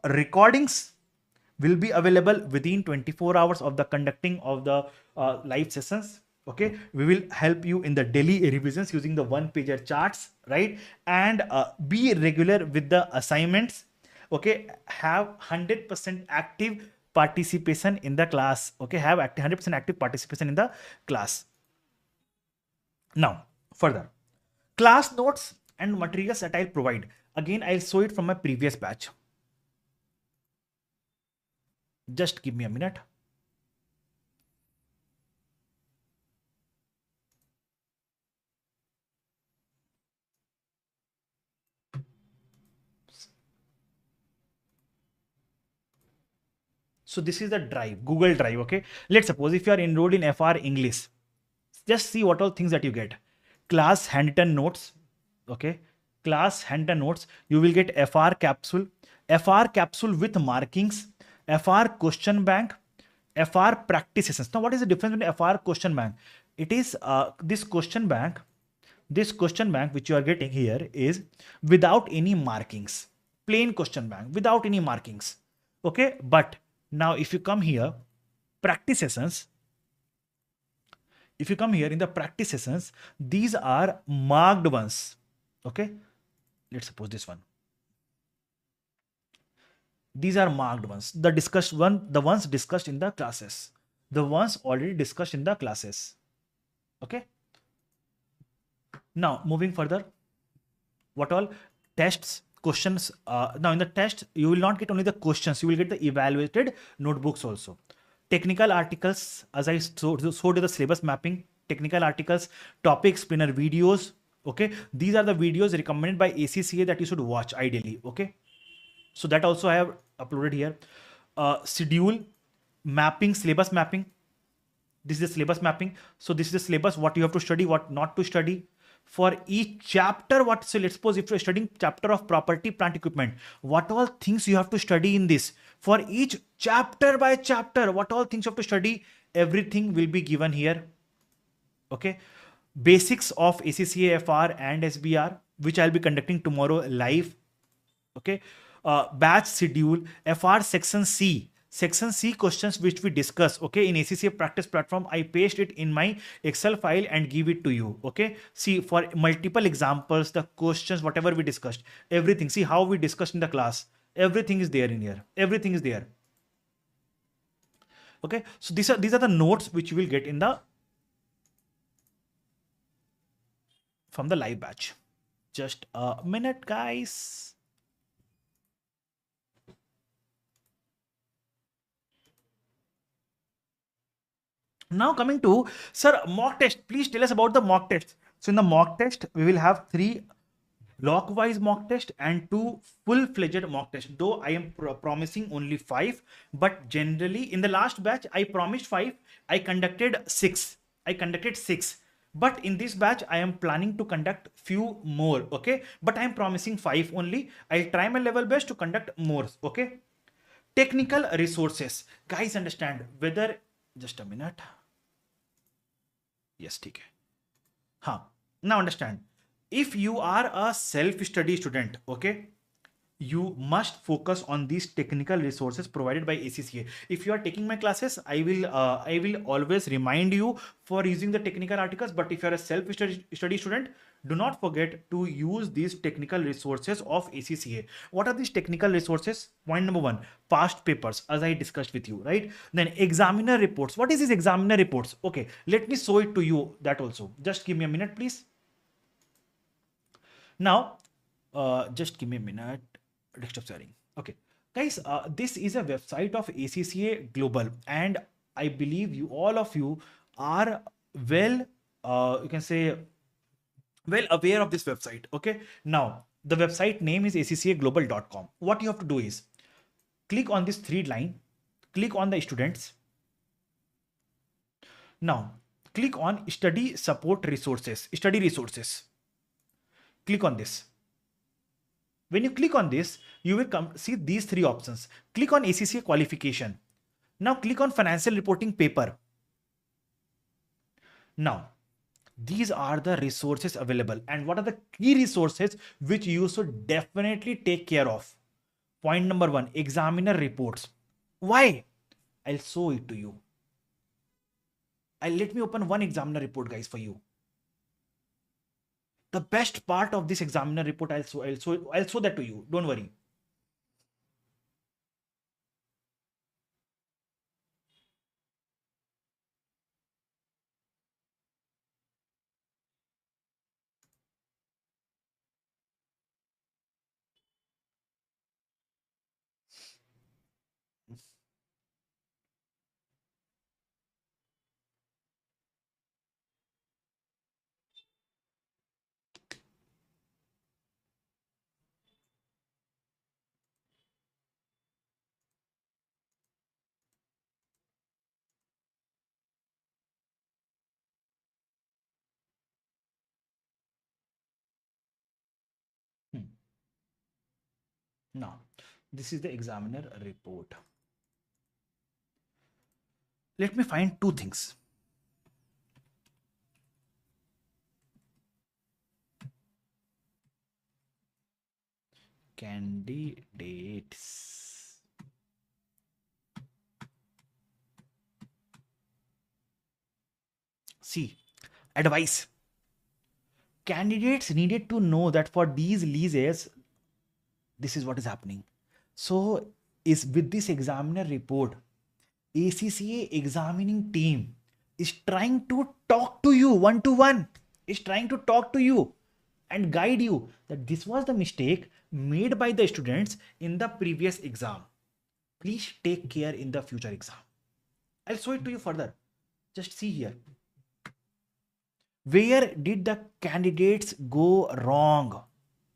Recordings will be available within 24 hours of the conducting of the live sessions. Okay, we will help you in the daily revisions using the one pager charts, right? And be regular with the assignments. Okay, have 100% active participation in the class. Okay, have 100% active participation in the class. Now, further, class notes and materials that I'll provide. Again, I'll show it from my previous batch. Just give me a minute. So this is the drive, Google Drive. Okay. Let's suppose if you are enrolled in FR English, just see what all things that you get. Class handwritten notes. Okay. Class handwritten notes. You will get FR capsule with markings, FR question bank, FR practice sessions. Now, what is the difference between FR question bank? It is this question bank. This question bank which you are getting here is without any markings, plain question bank without any markings. Okay, but now if you come here, practice sessions, if you come here in the practice sessions, these are marked ones. Okay, let's suppose this one. These are marked ones. The ones discussed in the classes, the ones already discussed in the classes. Okay. Now moving further, what all tests, questions. Now in the test, you will not get only the questions, you will get the evaluated notebooks also. Technical articles, as I showed you the syllabus mapping, technical articles, topic explainer videos. Okay, these are the videos recommended by ACCA that you should watch ideally. Okay, so that also I have uploaded here. Schedule mapping, syllabus mapping. This is the syllabus mapping. So this is the syllabus, what you have to study, what not to study. For each chapter, what, so let's suppose if you're studying chapter of property, plant, equipment, what all things you have to study in this. For each chapter by chapter, what all things you have to study, everything will be given here. Okay. Basics of ACCA, FR and SBR, which I'll be conducting tomorrow live. Okay. Batch schedule, FR section C. Section C questions which we discuss, okay, in ACCA practice platform, I paste it in my Excel file and give it to you. Okay, see, for multiple examples, the questions, whatever we discussed, everything, see how we discussed in the class, everything is there in here, everything is there. Okay, so these are the notes which you will get in the from the live batch. Just a minute, guys. Now coming to, sir, mock test. Please tell us about the mock test. So in the mock test, we will have 3 block-wise mock test and 2 full-fledged mock test. Though I am promising only 5, but generally in the last batch, I promised 5. I conducted 6. But in this batch, I am planning to conduct few more. Okay, but I am promising 5 only. I'll try my level best to conduct more. Okay. Technical resources. Guys, understand whether, just a minute. Yes, ठीक है. हाँ, now understand, if you are a self-study student, okay, you must focus on these technical resources provided by ACCA. If you are taking my classes, I will always remind you for using the technical articles. But if you are a self-study student, do not forget to use these technical resources of ACCA. What are these technical resources? Point number 1, past papers, as I discussed with you, right? Then examiner reports. What is this examiner reports? Okay, let me show it to you that also. Just give me a minute, please. Now, just give me a minute. Desktop sharing. Okay. Guys, this is a website of ACCA Global, and I believe you, all of you, are well, you can say, well aware of this website. Okay, now the website name is accaglobal.com. What you have to do is click on this three line, click on the students. Now click on study support resources, study resources. Click on this. When you click on this, you will come see these three options. Click on ACCA qualification. Now click on financial reporting paper. Now these are the resources available, and what are the key resources which you should definitely take care of? Point number one, examiner reports. Why? I'll show it to you. I'll let me open one examiner report, guys, for you. The best part of this examiner report, I'll show that to you. Don't worry. Hmm. Now, this is the examiner report. Let me find two things. Candidates. See, advice. Candidates needed to know that for these leases, this is what is happening. So, is with this examiner report, ACCA examining team is trying to talk to you one to one, is trying to talk to you and guide you that this was the mistake made by the students in the previous exam. Please take care in the future exam. I'll show it to you further. Just see here. Where did the candidates go wrong?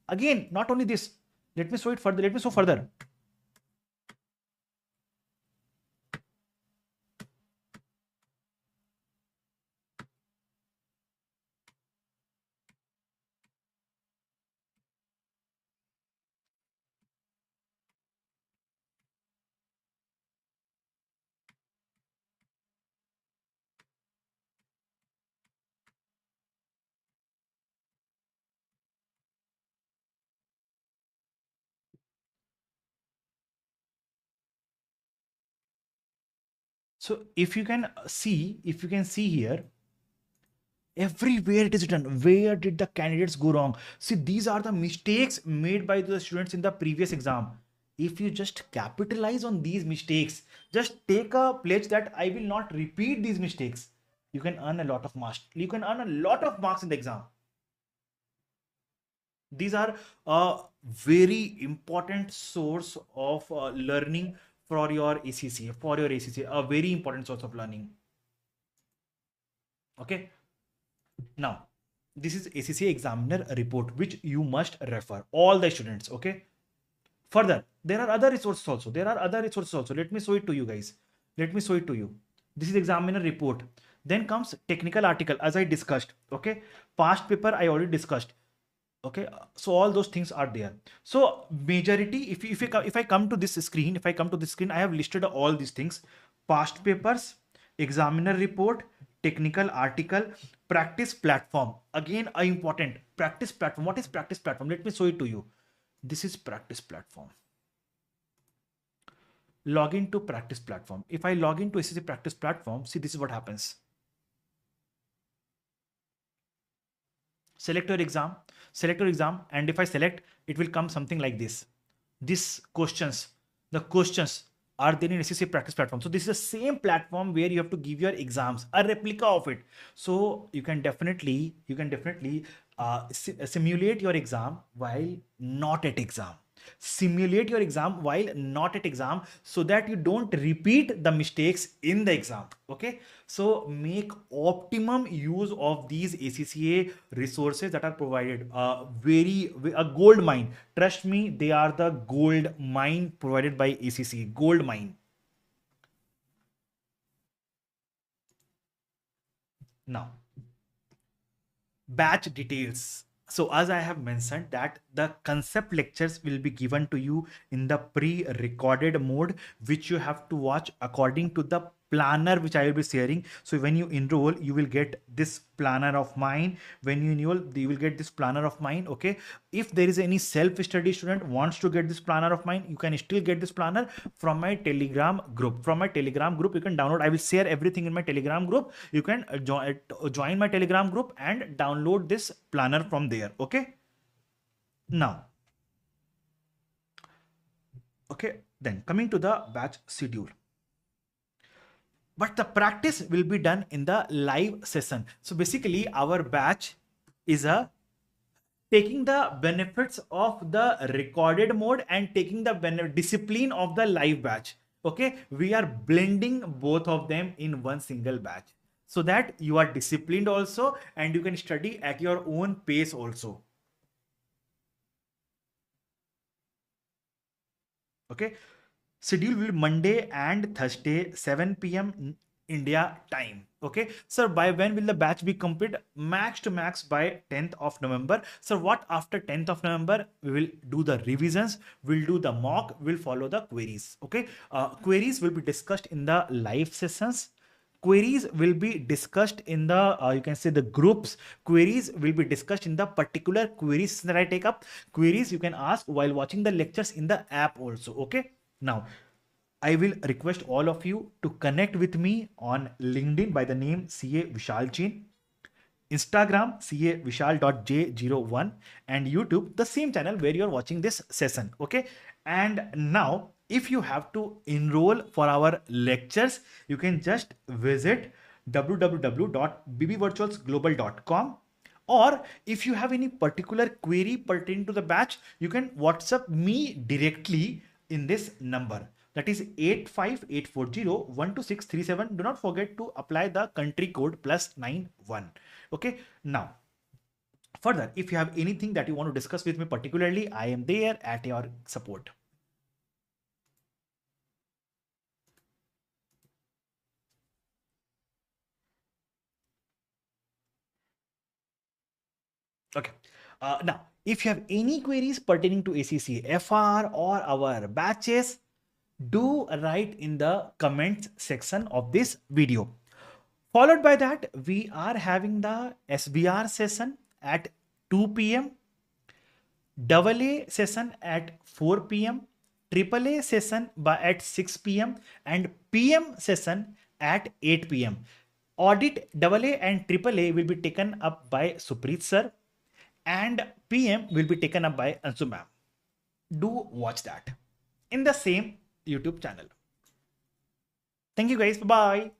Again, not only this. Let me show it further. Let me show further. So if you can see here, everywhere it is written, where did the candidates go wrong? See, these are the mistakes made by the students in the previous exam. If you just capitalize on these mistakes, just take a pledge that I will not repeat these mistakes, you can earn a lot of marks. You can earn a lot of marks in the exam. These are a very important source of learning for your ACCA, a very important source of learning. Okay. Now, this is ACCA examiner report, which you must refer, all the students. Okay. Further, there are other resources also. Let me show it to you, guys. Let me show it to you. This is examiner report. Then comes technical article, as I discussed. Okay. Past paper, I already discussed. Okay, so all those things are there. So majority, if I come to this screen, I have listed all these things: past papers, examiner report, technical article, practice platform. Again, a important practice platform. What is practice platform? Let me show it to you. This is practice platform. Log into practice platform. If I log into ACC practice platform, see, this is what happens. Select your exam, and if I select, it will come something like this. The questions are there in ACCA practice platform. So this is the same platform where you have to give your exams, a replica of it. So you can definitely simulate your exam while not at exam. Simulate your exam while not at exam so that you don't repeat the mistakes in the exam. Okay, so make optimum use of these ACCA resources that are provided. A gold mine, trust me, they are the gold mine provided by ACCA, gold mine. Now, batch details. So as I have mentioned that the concept lectures will be given to you in the pre-recorded mode, which you have to watch according to the planner which I will be sharing. So when you enroll, you will get this planner of mine. When you enroll, you will get this planner of mine. Okay, if there is any self-study student wants to get this planner of mine, you can still get this planner from my Telegram group. From my Telegram group, you can download. I will share everything in my Telegram group. You can join my Telegram group and download this planner from there. Okay. Now, okay, then coming to the batch schedule. But the practice will be done in the live session. So basically, our batch is a taking the benefits of the recorded mode and taking the discipline of the live batch. Okay, we are blending both of them in one single batch so that you are disciplined also and you can study at your own pace also. Okay, schedule will be Monday and Thursday 7 p.m. India time. Okay, so by when will the batch be complete? Max to max by 10th of November. So what after 10th of November, we will do the revisions, we'll do the mock, we'll follow the queries. Okay, queries will be discussed in the live sessions. Queries will be discussed in the you can say the groups. Queries will be discussed in the particular queries that I take up. Queries you can ask while watching the lectures in the app also. Okay, now I will request all of you to connect with me on LinkedIn by the name CA Vishal Jain, Instagram CA Vishal.j01, and YouTube the same channel where you're watching this session. Okay, and now if you have to enroll for our lectures, you can just visit www.bbvirtualsglobal.com, or if you have any particular query pertaining to the batch, you can WhatsApp me directly in this number, that is 85840 Do not forget to apply the country code +91. Okay, now further, if you have anything that you want to discuss with me particularly, I am there at your support. Okay. Now, if you have any queries pertaining to ACCA FR or our batches, do write in the comments section of this video. Followed by that, we are having the SBR session at 2 p.m., AA session at 4 p.m., AAA session at 6 p.m., and PM session at 8 p.m. Audit AA and AAA will be taken up by Supreet sir, and PM will be taken up by Ansu ma'am. Do watch that in the same YouTube channel. Thank you guys. Bye-bye.